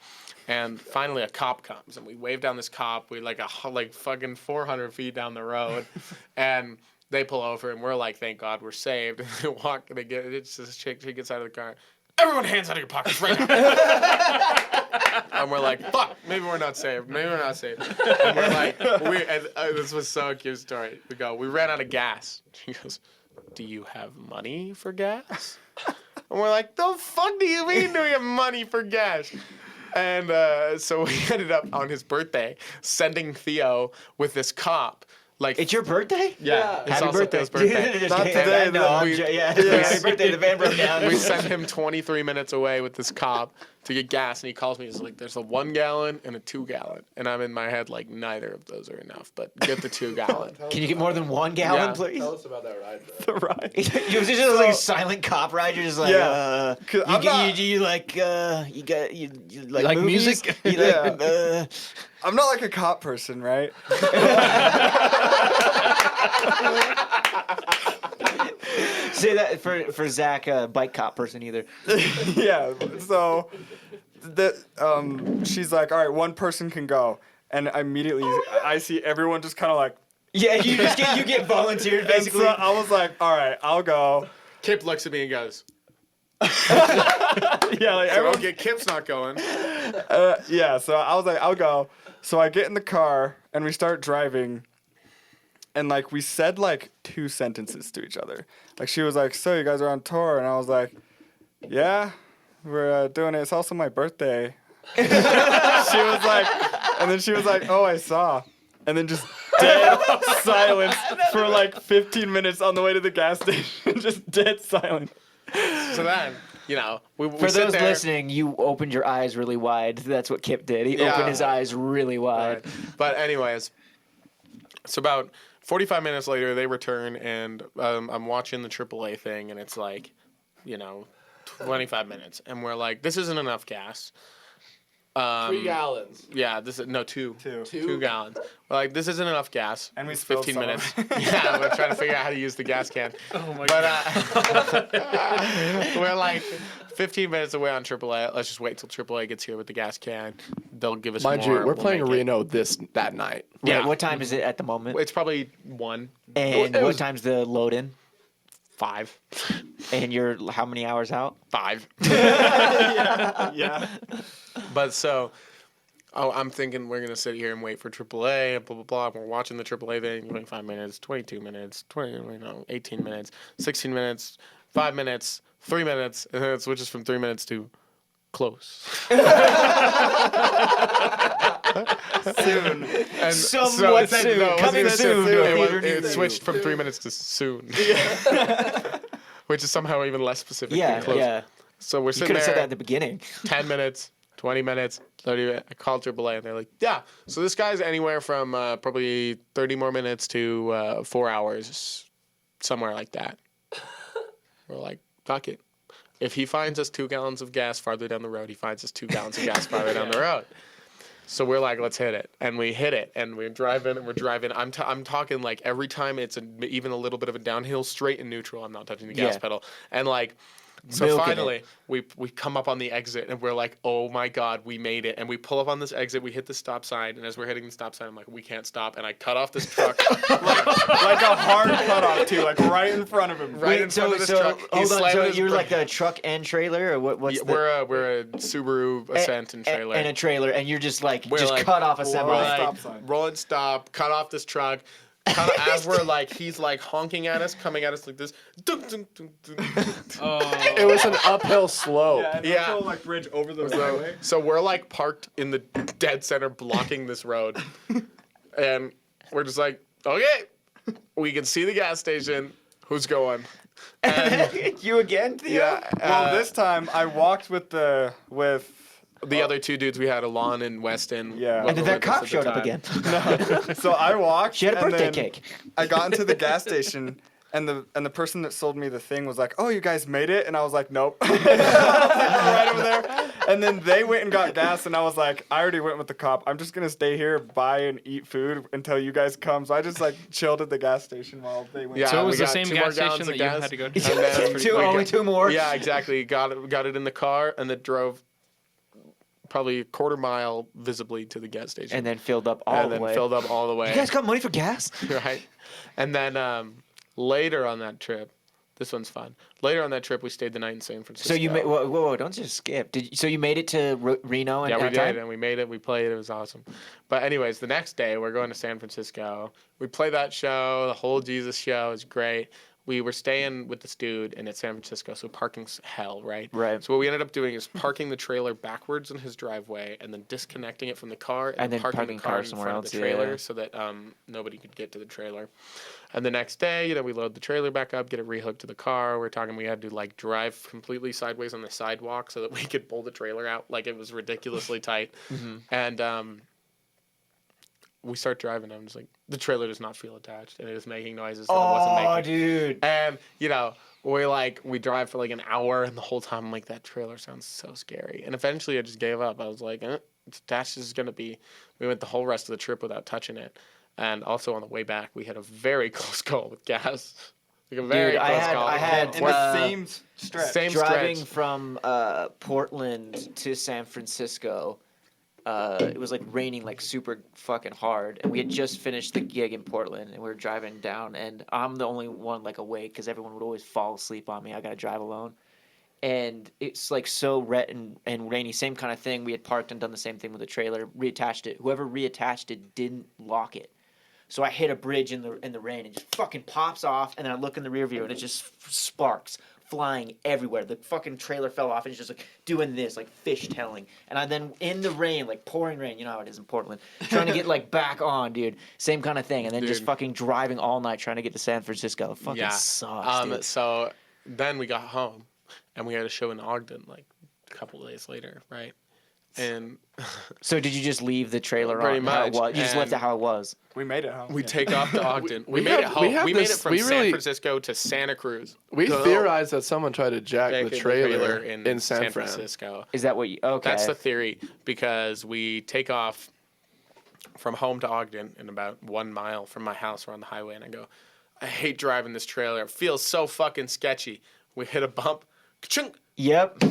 And finally a cop comes, and we wave down this cop. We like fucking 400 feet down the road, and they pull over, and we're like, thank God we're saved. And they walk, and it's this chick, she gets out of the car. Everyone hands out of your pockets right now. And we're like, fuck, maybe we're not saved. Maybe we're not saved. And we're like, this was so cute story. We ran out of gas. She goes, do you have money for gas? And we're like, the fuck do you mean do we have money for gas? And so we ended up on his birthday sending Theo with this cop. Like, it's your birthday? Yeah. It's Happy also birthday. Theo's birthday. Not today, No, though. happy birthday. The van broke down. We sent him 23 minutes away with this cop to get gas, and he calls me. He's like, there's a 1 gallon and a 2 gallon. And I'm in my head like, neither of those are enough, but get the 2 gallon. Can you get more than 1 gallon, Yeah. please? Tell us about that ride, The ride. It was just like a silent cop ride. You're just like, Yeah. 'Cause I'm not- you like like movies? music? You Yeah. I'm not like a cop person, right? say that for Zach, bike cop person either. Yeah. So, she's like, all right, one person can go, and immediately I see everyone just kind of like. Yeah, you get volunteered And basically. so I was like, all right, I'll go. Kip looks at me and goes, Yeah, like everyone. okay, Kip's not going. Yeah, so I was like, I'll go. So I get in the car and we start driving, and like we said like 2 sentences to each other. Like she was like, "So you guys are on tour?" And I was like, "Yeah, we're doing it. It's also my birthday." She was like, and then she was like, "Oh, I saw," and then just dead silence for like 15 minutes on the way to the gas station. Just dead silent. So then, we For sit those there. listening, you opened your eyes really wide. That's what Kip did. He Yeah. opened his eyes really wide. Right. But anyways, so about 45 minutes later, they return, and I'm watching the AAA thing, and it's like, 25 minutes, and we're like, this isn't enough gas. 3 gallons. Yeah, this is no 2. 2. 2 gallons. We're like, this isn't enough gas. And we spilled 15 some. minutes. Yeah, we're trying to figure out how to use the gas can. Oh my But we're like 15 minutes away on AAA. Let's just wait till AAA gets here with the gas can. They'll give us Mind more. you, we're We'll playing make it. Reno that night. Yeah. Wait, what time is it at the moment? It's probably 1, And it what was- time's the load in? 5, And you're how many hours out? 5. Yeah. But so Oh, I'm thinking we're gonna sit here and wait for AAA, blah blah blah. We're watching the AAA thing. 25 minutes, 22 minutes, 18 minutes, 16 minutes, 5 minutes, 3 minutes, and then it switches from 3 minutes to close. Soon. And Somewhat it said- soon. no, it Coming wasn't soon. soon. It It switched from 3 minutes to soon. Which is somehow even less specific. Yeah, than close. yeah. So we're You sitting could have said that there. at the beginning. 10 minutes, 20 minutes, 30 minutes. I called AAA and they're like, yeah. So this guy's anywhere from probably 30 more minutes to 4 hours, somewhere like that. We're like, fuck it. If he finds us 2 gallons of gas farther down the road, he finds us 2 gallons of gas farther down the road. So we're like, let's hit it. And we hit it. And we're driving and we're driving. I'm talking like every time it's even a little bit of a downhill, straight and neutral, I'm not touching the gas Yeah. pedal. And like, so Milking finally, we come up on the exit and we're like, oh my God, we made it. And we pull up on this exit, we hit the stop sign. And as we're hitting the stop sign, I'm like, we can't stop. And I cut off this truck. Like a hard cutoff too, like right in front of him. Right in front of this truck. He's Hold on. slamming So his you're brake. like a truck and trailer, or what? Yeah, What's we're a Subaru Ascent and trailer. and a trailer, and you're just like We're like, cut off a we're semi. like, Stop sign. roll and stop, cut off this truck. As we're like, he's like honking at us, coming at us like this. Dun, dun, dun, dun, dun. It was an uphill slope. Yeah, and Yeah. also, like bridge over the highway. So we're like parked in the dead center, blocking this road, and we're just like, okay, we can see the gas station. Who's going? You again, Theo? Yeah. Well, this time I walked with the other 2 dudes we had, Alon and Weston. Yeah. were And then that with us cop at the showed up time. again. So I walked. She had a and birthday then cake. I got into the gas station, and the person that sold me the thing was like, "Oh, you guys made it," and I was like, "Nope." I was like, right over there. And then they went and got gas, and I was like, "I already went with the cop. I'm just gonna stay here, buy and eat food until you guys come." So I just like chilled at the gas station while they went. Yeah, So it was we the got same 2 more gas gallons station of that you gas, had to go and to. then That's we pretty Only got- 2 more. Yeah, exactly. Got it in the car and then drove probably a quarter mile visibly to the gas station. And then filled up all and the then way. filled up all the way. You guys got money for gas? Right. And then later on that trip, this one's fun. Later on that trip, we stayed the night in San Francisco. So you made whoa, don't just skip. So you made it to Reno and Yeah, we that time? did, and we made it. We played. It was awesome. But anyways, the next day we're going to San Francisco. We play that show. The whole Jesus show is great. We were staying with this dude in San Francisco, so parking's hell, right? Right. So what we ended up doing is parking the trailer backwards in his driveway, and then disconnecting it from the car, And then parking the parking car car in somewhere front else, of the yeah. trailer, so that nobody could get to the trailer. And the next day, we load the trailer back up, get it rehooked to the car. We're talking we had to like drive completely sideways on the sidewalk so that we could pull the trailer out. Like it was ridiculously tight. Mm-hmm. And we start driving. I'm just like, the trailer does not feel attached, and it is making noises that it wasn't Oh, making. dude. And we drive for like an hour, and the whole time I'm like, that trailer sounds so scary. And eventually, I just gave up. I was like, it's attached as it's gonna be. We went the whole rest of the trip without touching it. And also on the way back, we had a very close call with gas. Like a very Dude, close call. I had in the same stretch. Same driving stretch. from Portland to San Francisco. It was like raining like super fucking hard, and we had just finished the gig in Portland, and we were driving down, and I'm the only one like awake because everyone would always fall asleep on me. I gotta drive alone, and it's like so wet and rainy. Same kind of thing. We had parked and done the same thing with the trailer, reattached it. Whoever reattached it didn't lock it. So I hit a bridge in the rain and just fucking pops off, and then I look in the rear view and it just sparks flying everywhere. The fucking trailer fell off and it's just like doing this, like fishtailing. And I then in the rain, like pouring rain, you know how it is in Portland, trying to get like back on, dude. Same kind of thing. And then just Dude. fucking driving all night trying to get to San Francisco. It fucking sucks, dude. So then we got home, and we had a show in Ogden like a couple of days later, right? And So did you just leave the trailer Pretty on how it much, was? You just left it and- how it was. We made it home. we yeah. take off to Ogden. We we made it have- home. we have We made this- it from we San really- Francisco to Santa Cruz. We theorized that someone tried to jack Back the in trailer in San Fran. Francisco. Is that what you... Okay. That's the theory, because we take off from home to Ogden in about 1 mile from my house. We're on the highway, and I go, I hate driving this trailer. It feels so fucking sketchy. We hit a bump, ka-chunk, Yep.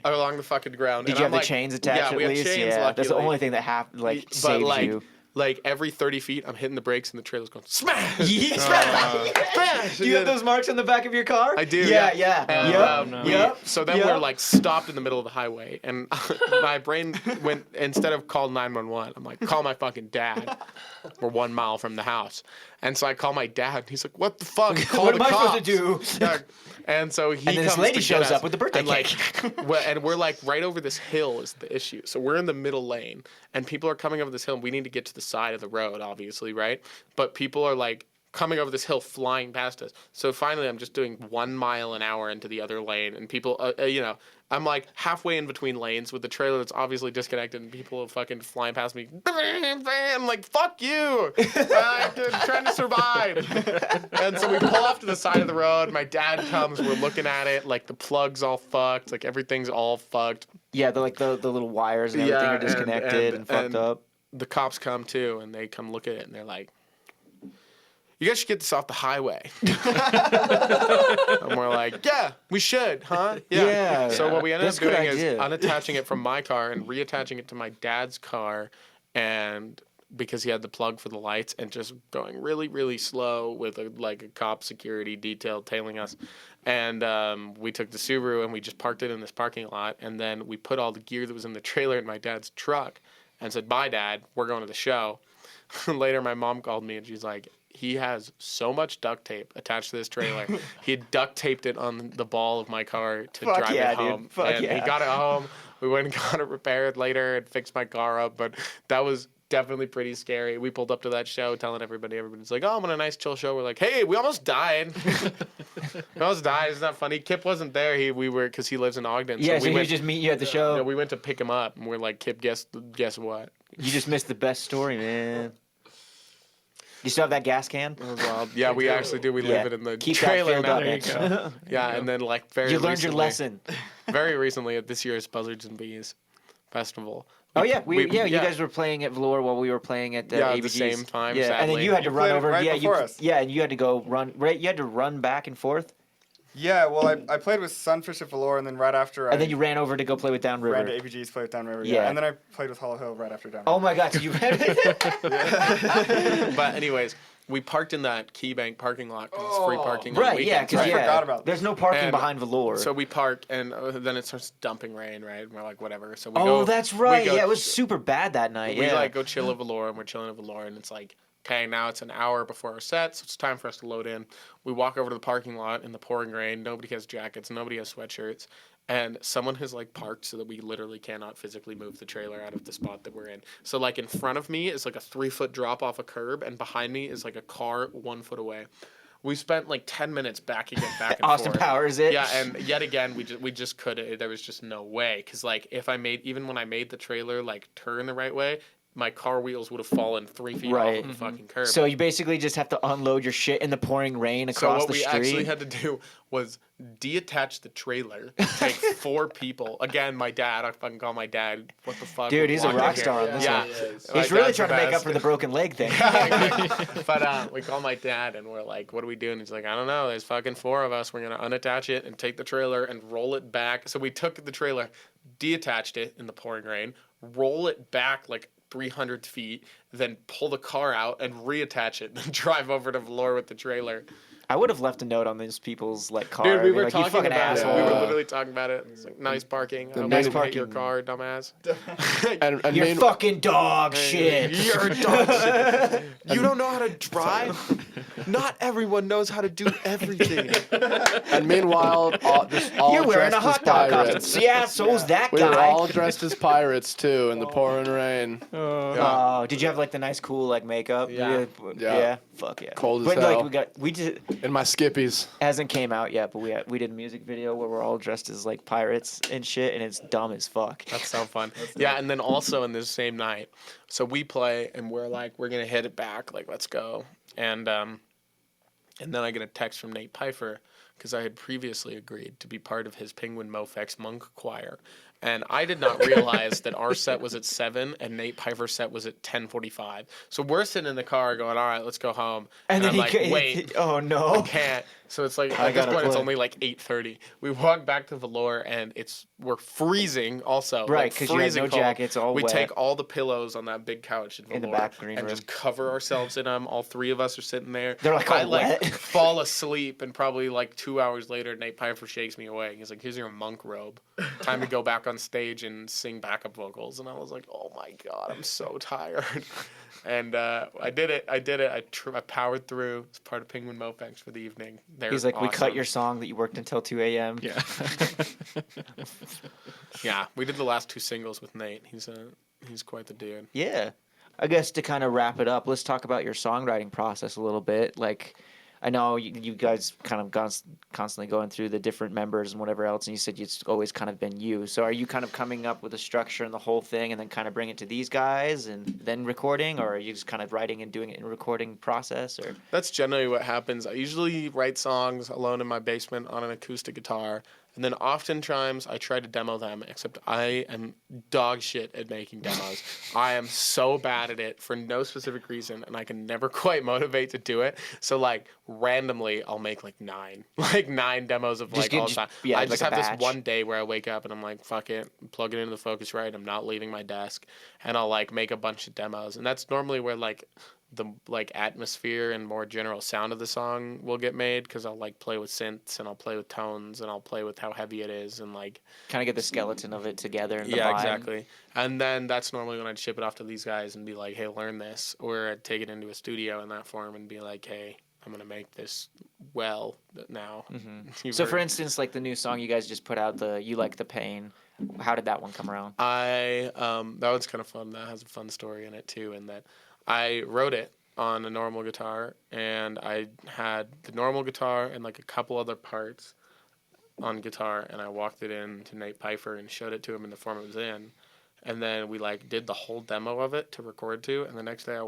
along the fucking ground. Did and you I'm have the like, chains attached yeah, at we least? have chains, yeah, that's the luckily. only thing that But saves like, you. like every 30 feet, I'm hitting the brakes and the trailer's going smash. Smash! Do you have those marks on the back of your car? I do. Yeah. And, Yep. So then we're like stopped in the middle of the highway, and my brain went, instead of call 911, I'm like, call my fucking dad. We're 1 mile from the house, and so I call my dad. And he's like, "What the fuck? Call What the am I cops." supposed to do? Yeah. And so he And then comes this lady to get shows us, up with the birthday and like, cake. and we're like right over this hill is the issue. So we're in the middle lane, and people are coming over this hill, and we need to get to the side of the road, obviously, right? But people are like coming over this hill, flying past us. So finally, I'm just doing 1 mile an hour into the other lane, and people, I'm like halfway in between lanes with the trailer that's obviously disconnected, and people are fucking flying past me. I'm like, fuck you! I'm trying to survive. And so we pull off to the side of the road. My dad comes. We're looking at it. Like the plug's all fucked. Like everything's all fucked. Yeah, the little wires and everything are disconnected and fucked up. The cops come too, and they come look at it, and they're like, "You guys should get this off the highway." And we're like, "Yeah, we should, huh?" Yeah. So what we ended That's up a good doing is idea. unattaching it from my car and reattaching it to my dad's car, and because he had the plug for the lights, and just going really, really slow with a cop security detail tailing us. And we took the Subaru and we just parked it in this parking lot, and then we put all the gear that was in the trailer in my dad's truck and said, "Bye, Dad, we're going to the show." Later, my mom called me and she's like, "He has so much duct tape attached to this trailer. He had duct taped it on the ball of my car to Fuck drive yeah, it dude. home." Fuck And yeah. he got it home. We went and got it repaired later and fixed my car up. But that was definitely pretty scary. We pulled up to that show telling everybody. Everybody's like, "Oh, I'm on a nice chill show." We're like, "Hey, we almost died." We almost died. It's not funny. Kip wasn't there. Because he lives in Ogden. Yeah, so we he went, was just meet you at the show. yeah, we went to pick him up, and we're like, "Kip, guess what?" You just missed the best story, man. You still have that gas can? It was wild. Yeah, we actually do. We Yeah. live it in the Keep that trailer filled now. up, There you bitch. go. Yeah, and then like very You learned your recently- lesson. Very recently at this year's Buzzards and Bees festival. Oh yeah, you guys were playing at Velour while we were playing at Yeah, at ABG's. the same time, Yeah, and then sadly. you had to You run played over. right yeah, before us. Yeah, and you had to go run. Right, you had to run back and forth, Yeah, well, I played with Sunfish at Velour, and then right after and then you ran over to go play with ran Downriver. to ABG's, played with Downriver. Yeah. Yeah, and then I played with Hollow Hill right after Downriver. Oh my god, so you ran. But anyways, we parked in that Key Bank parking lot because it's free parking on Right, yeah, weekends. because I forgot about there's no parking And behind Velour. So we park, and then it starts dumping rain, right? And we're like, whatever. So we oh, go. that's we right. go- Yeah, it was super bad that night. We Yeah. like go chill at Velour, and we're chilling at Velour, and it's like, okay, now it's an hour before our set, so it's time for us to load in. We walk over to the parking lot in the pouring rain. Nobody has jackets. Nobody has sweatshirts. And someone has like parked so that we literally cannot physically move the trailer out of the spot that we're in. So like in front of me is like a 3-foot drop off a curb, and behind me is like a car 1 foot away. We spent like 10 minutes backing it back and Austin forth. Powers it. Yeah, and yet again, we just couldn't. There was just no way. Because like even when I made the trailer like turn the right way, my car wheels would have fallen 3 feet Right. off of the fucking curb. So you basically just have to unload your shit in the pouring rain So across what the we street. actually had to do was deattach the trailer, take 4 people. Again, my dad. I fucking call my dad. What the fuck? Dude, he's a walking rock here. star on this Yeah, one. My He's really dad's trying to the make up best. for the broken leg thing. But we call my dad and we're like, "What are we doing?" He's like, "I don't know. There's fucking 4 of us. We're gonna unattach it and take the trailer and roll it back." So we took the trailer, deattached it in the pouring rain, roll it back like 300 feet, then pull the car out and reattach it, and drive over to Velour with the trailer. I would have left a note on these people's like car. Dude, we I'd be were like, you talking fucking about asshole. it. We were Yeah. literally talking about it. It's like, nice parking. I'm nice gonna hit your parking. car, dumbass. And You're mean- fucking dog shit. You're dog shit. You don't know how to drive? Not everyone knows how to do everything. and meanwhile, all You're wearing a dressed as hot dog pirates. costume. Yeah, so's that We guy. were all dressed as pirates too in the pouring rain. Oh, did you have like the nice cool like makeup? Yeah. Yeah. Fuck yeah. Cold as but hell. like we just In my skippies. hasn't came out yet, but we did a music video where we're all dressed as like pirates and shit, and it's dumb as fuck. That's so fun. Yeah, and then also in this same night, so we play and we're like, we're gonna hit it back, like let's go. And then I get a text from Nate Pfeiffer because I had previously agreed to be part of his Penguin Mofex Monk Choir, And I did not realize that our set was at 7 and Nate Piper's set was at 10:45. So we're sitting in the car going, all right, let's go home. And I'm like, wait, oh no, I can't. So it's like, I at this gotta point, it's play. only like 8:30. We walk back to Velour and we're freezing also. Right, like, because you had freezing no cold. jackets, all We wet. take all the pillows on that big couch In the Velour back green and room. just cover ourselves in them. All 3 of us are sitting there. They're like I all wet. fall asleep, and probably like 2 hours later, Nate Piper shakes me awake. He's like, "Here's your monk robe. Time to go back on stage and sing backup vocals." And I was like, "Oh my god, I'm so tired." And I did it. I powered through. It's part of Penguin Mofex for the evening. They're He's like, we cut awesome. your song that you worked until 2 a.m. Yeah. Yeah, we did the last 2 singles with Nate. He's quite the dude. Yeah. I guess to kind of wrap it up, let's talk about your songwriting process a little bit. Like, I know you guys kind of constantly going through the different members and whatever else, and you said it's always kind of been you. So are you kind of coming up with a structure and the whole thing and then kind of bring it to these guys and then recording, or are you just kind of writing and doing it in a recording process? Or That's generally what happens. I usually write songs alone in my basement on an acoustic guitar, and then oftentimes I try to demo them, except I am dog shit at making demos. I am so bad at it for no specific reason, and I can never quite motivate to do it. So, like, randomly, I'll make, like, 9 demos of, like, all the time. I just like a have this batch. one day where I wake up and I'm like, fuck it, plug it into the Focusrite, I'm not leaving my desk, and I'll, like, make a bunch of demos. And that's normally where, like, the like atmosphere and more general sound of the song will get made, because I'll like play with synths and I'll play with tones and I'll play with how heavy it is and like kind of get the skeleton of it together and the yeah, vibe. exactly. And then that's normally when I'd ship it off to these guys and be like, hey, learn this, or I'd take it into a studio in that form and be like, hey, I'm gonna make this well now. You've So heard- for instance, like the new song you guys just put out, the You Like the Pain, how did that one come around? that one's kind of fun. That has a fun story in it too, in that I wrote it on a normal guitar, and I had the normal guitar and like a couple other parts on guitar, and I walked it in to Nate Piper and showed it to him in the form it was in, and then we like did the whole demo of it to record to, and the next day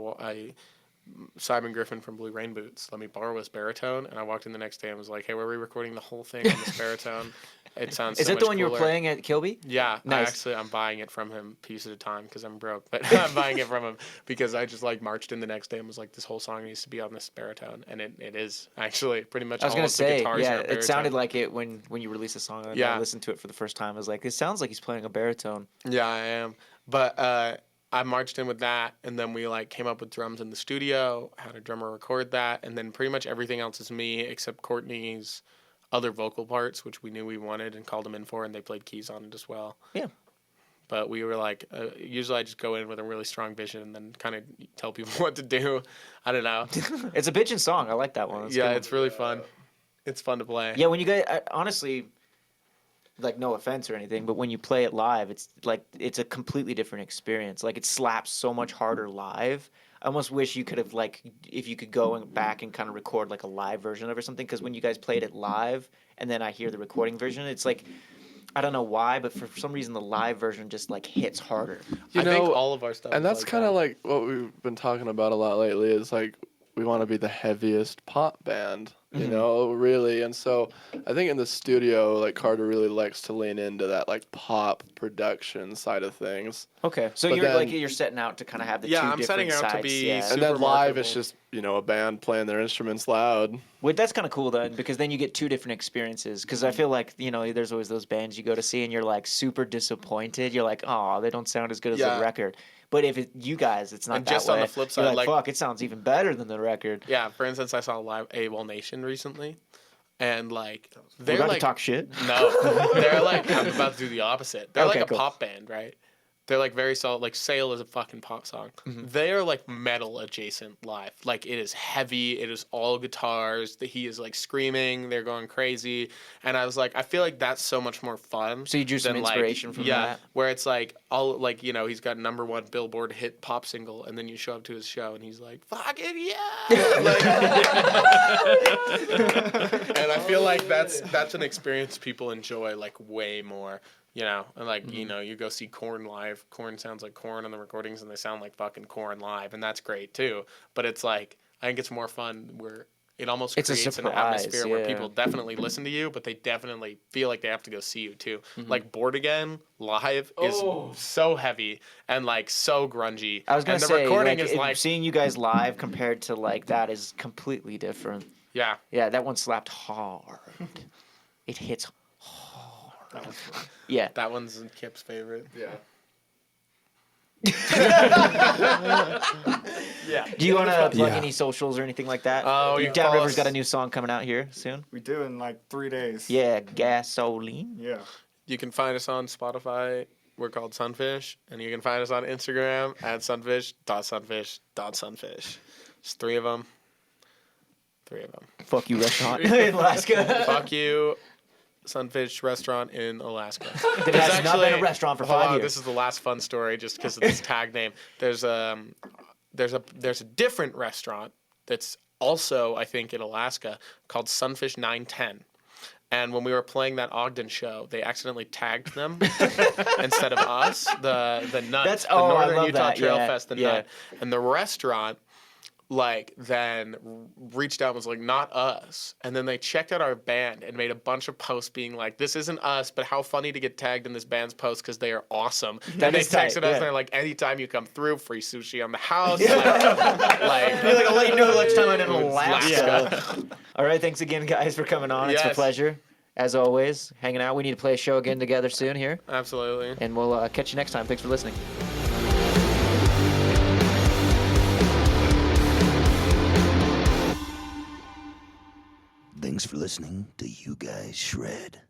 Simon Griffin from Blue Rain Boots let me borrow his baritone, and I walked in the next day and was like, hey, we're re-recording the whole thing on this baritone. It sounds Is so it the much one you were cooler." playing at Kilby? Yeah, Nice. I'm buying it from him piece at a time because I'm broke. But I'm buying it from him because I just like marched in the next day and was like, this whole song needs to be on this baritone, and it is actually pretty much. I was all gonna of the say, guitars yeah, are it baritone. sounded like it when you released the song. And Yeah. I listened to it for the first time. I was like, it sounds like he's playing a baritone. Yeah, I am. But I marched in with that, and then we like came up with drums in the studio, had a drummer record that, and then pretty much everything else is me except Courtney's other vocal parts, which we knew we wanted and called them in for, and they played keys on it as well. Yeah. But we were like, usually I just go in with a really strong vision and then kind of tell people what to do. I don't know. It's a bitchin' song. I like that one. It's a Yeah, good one. it's really fun. It's fun to play. Yeah, when you guys, honestly, like no offense or anything, but when you play it live, it's like it's a completely different experience. Like it slaps so much harder live. I almost wish you could have like if you could go back and kind of record like a live version of it or something. Because when you guys played it live and then I hear the recording version, it's like I don't know why, but for some reason the live version just like hits harder. You I know, think all of our stuff. and is that's like kind of that. like what we've been talking about a lot lately is like we want to be the heaviest pop band, you know, really. And so I think in the studio, like Carter really likes to lean into that like pop production side of things. Okay, so But you're like then- you're setting out to kind of have the Yeah, two I'm different setting out to sides. be Yeah. super And then live, it's marketable. just, you know, a band playing their instruments loud. Well, that's kind of cool then, because then you get two different experiences. Because I feel like there's always those bands you go to see and you're like super disappointed. You're like, oh, they don't sound as good as Yeah. the record. But if you guys, it's not And that just way. on the flip You're side, like, like- fuck, it sounds even better than the record. Yeah, for instance, I saw live AWOL Nation recently, and like We're they're about like to talk shit. no, they're like I'm about to do the opposite. They're Okay, like a cool. pop band, right? They're like very solid. Like Sail is a fucking pop song. Mm-hmm. They are like metal adjacent live. Like it is heavy. It is all guitars. He is like screaming. They're going crazy. And I was like, I feel like that's so much more fun. So you drew some than, like, inspiration from yeah, that? where it's like all like he's got #1 Billboard hit pop single, and then you show up to his show and he's like, fuck it, yeah. And I feel like that's an experience people enjoy like way more. And like, you go see Korn live. Korn sounds like Korn on the recordings, and they sound like fucking Korn live, and that's great too. But it's like, I think it's more fun where it almost It's a creates an surprise, atmosphere where yeah. people definitely listen to you, but they definitely feel like they have to go see you too. Mm-hmm. Like Bored Again live is so heavy and like so grungy. I was gonna and the say, recording like, is like seeing you guys live compared to like that is completely different. yeah. Yeah, that one slapped hard. It hits hard. Yeah. That one's Kip's favorite. Yeah. Do you want to plug Yeah. any socials or anything like that? Oh, you can Down follow River's got a us- new song coming out here soon. We do in like 3 days. Yeah, Gasoline. Yeah. You can find us on Spotify. We're called Sunfish, and you can find us on Instagram at sunfish.sunfish.sunfish. It's 3 of them. 3 of them. Fuck you, restaurant in Alaska. Fuck you, Sunfish restaurant in Alaska. That has not been a restaurant for 5 years. This is the last fun story, just because of this tag name. There's a different restaurant that's also, I think, in Alaska called Sunfish 910. And when we were playing that Ogden show, they accidentally tagged them instead of us. The Nut, That's- the oh, I Northern love Utah that, Trail yeah, Fest, the yeah. Nut, and the restaurant like then reached out and was like, not us. And then they checked out our band and made a bunch of posts being like, this isn't us, but how funny to get tagged in this band's post because they are awesome. That and they is tight, texted us yeah. and they're like, anytime you come through, free sushi on the house. Yeah. like I'll let you know next time I'm in Alaska. Alaska. All right, thanks again, guys, for coming on. It's a Yes. pleasure, as always, hanging out. We need to play a show again together soon here, Absolutely. and we'll catch you next time. Thanks for listening. Thanks for listening to You Guys Shred.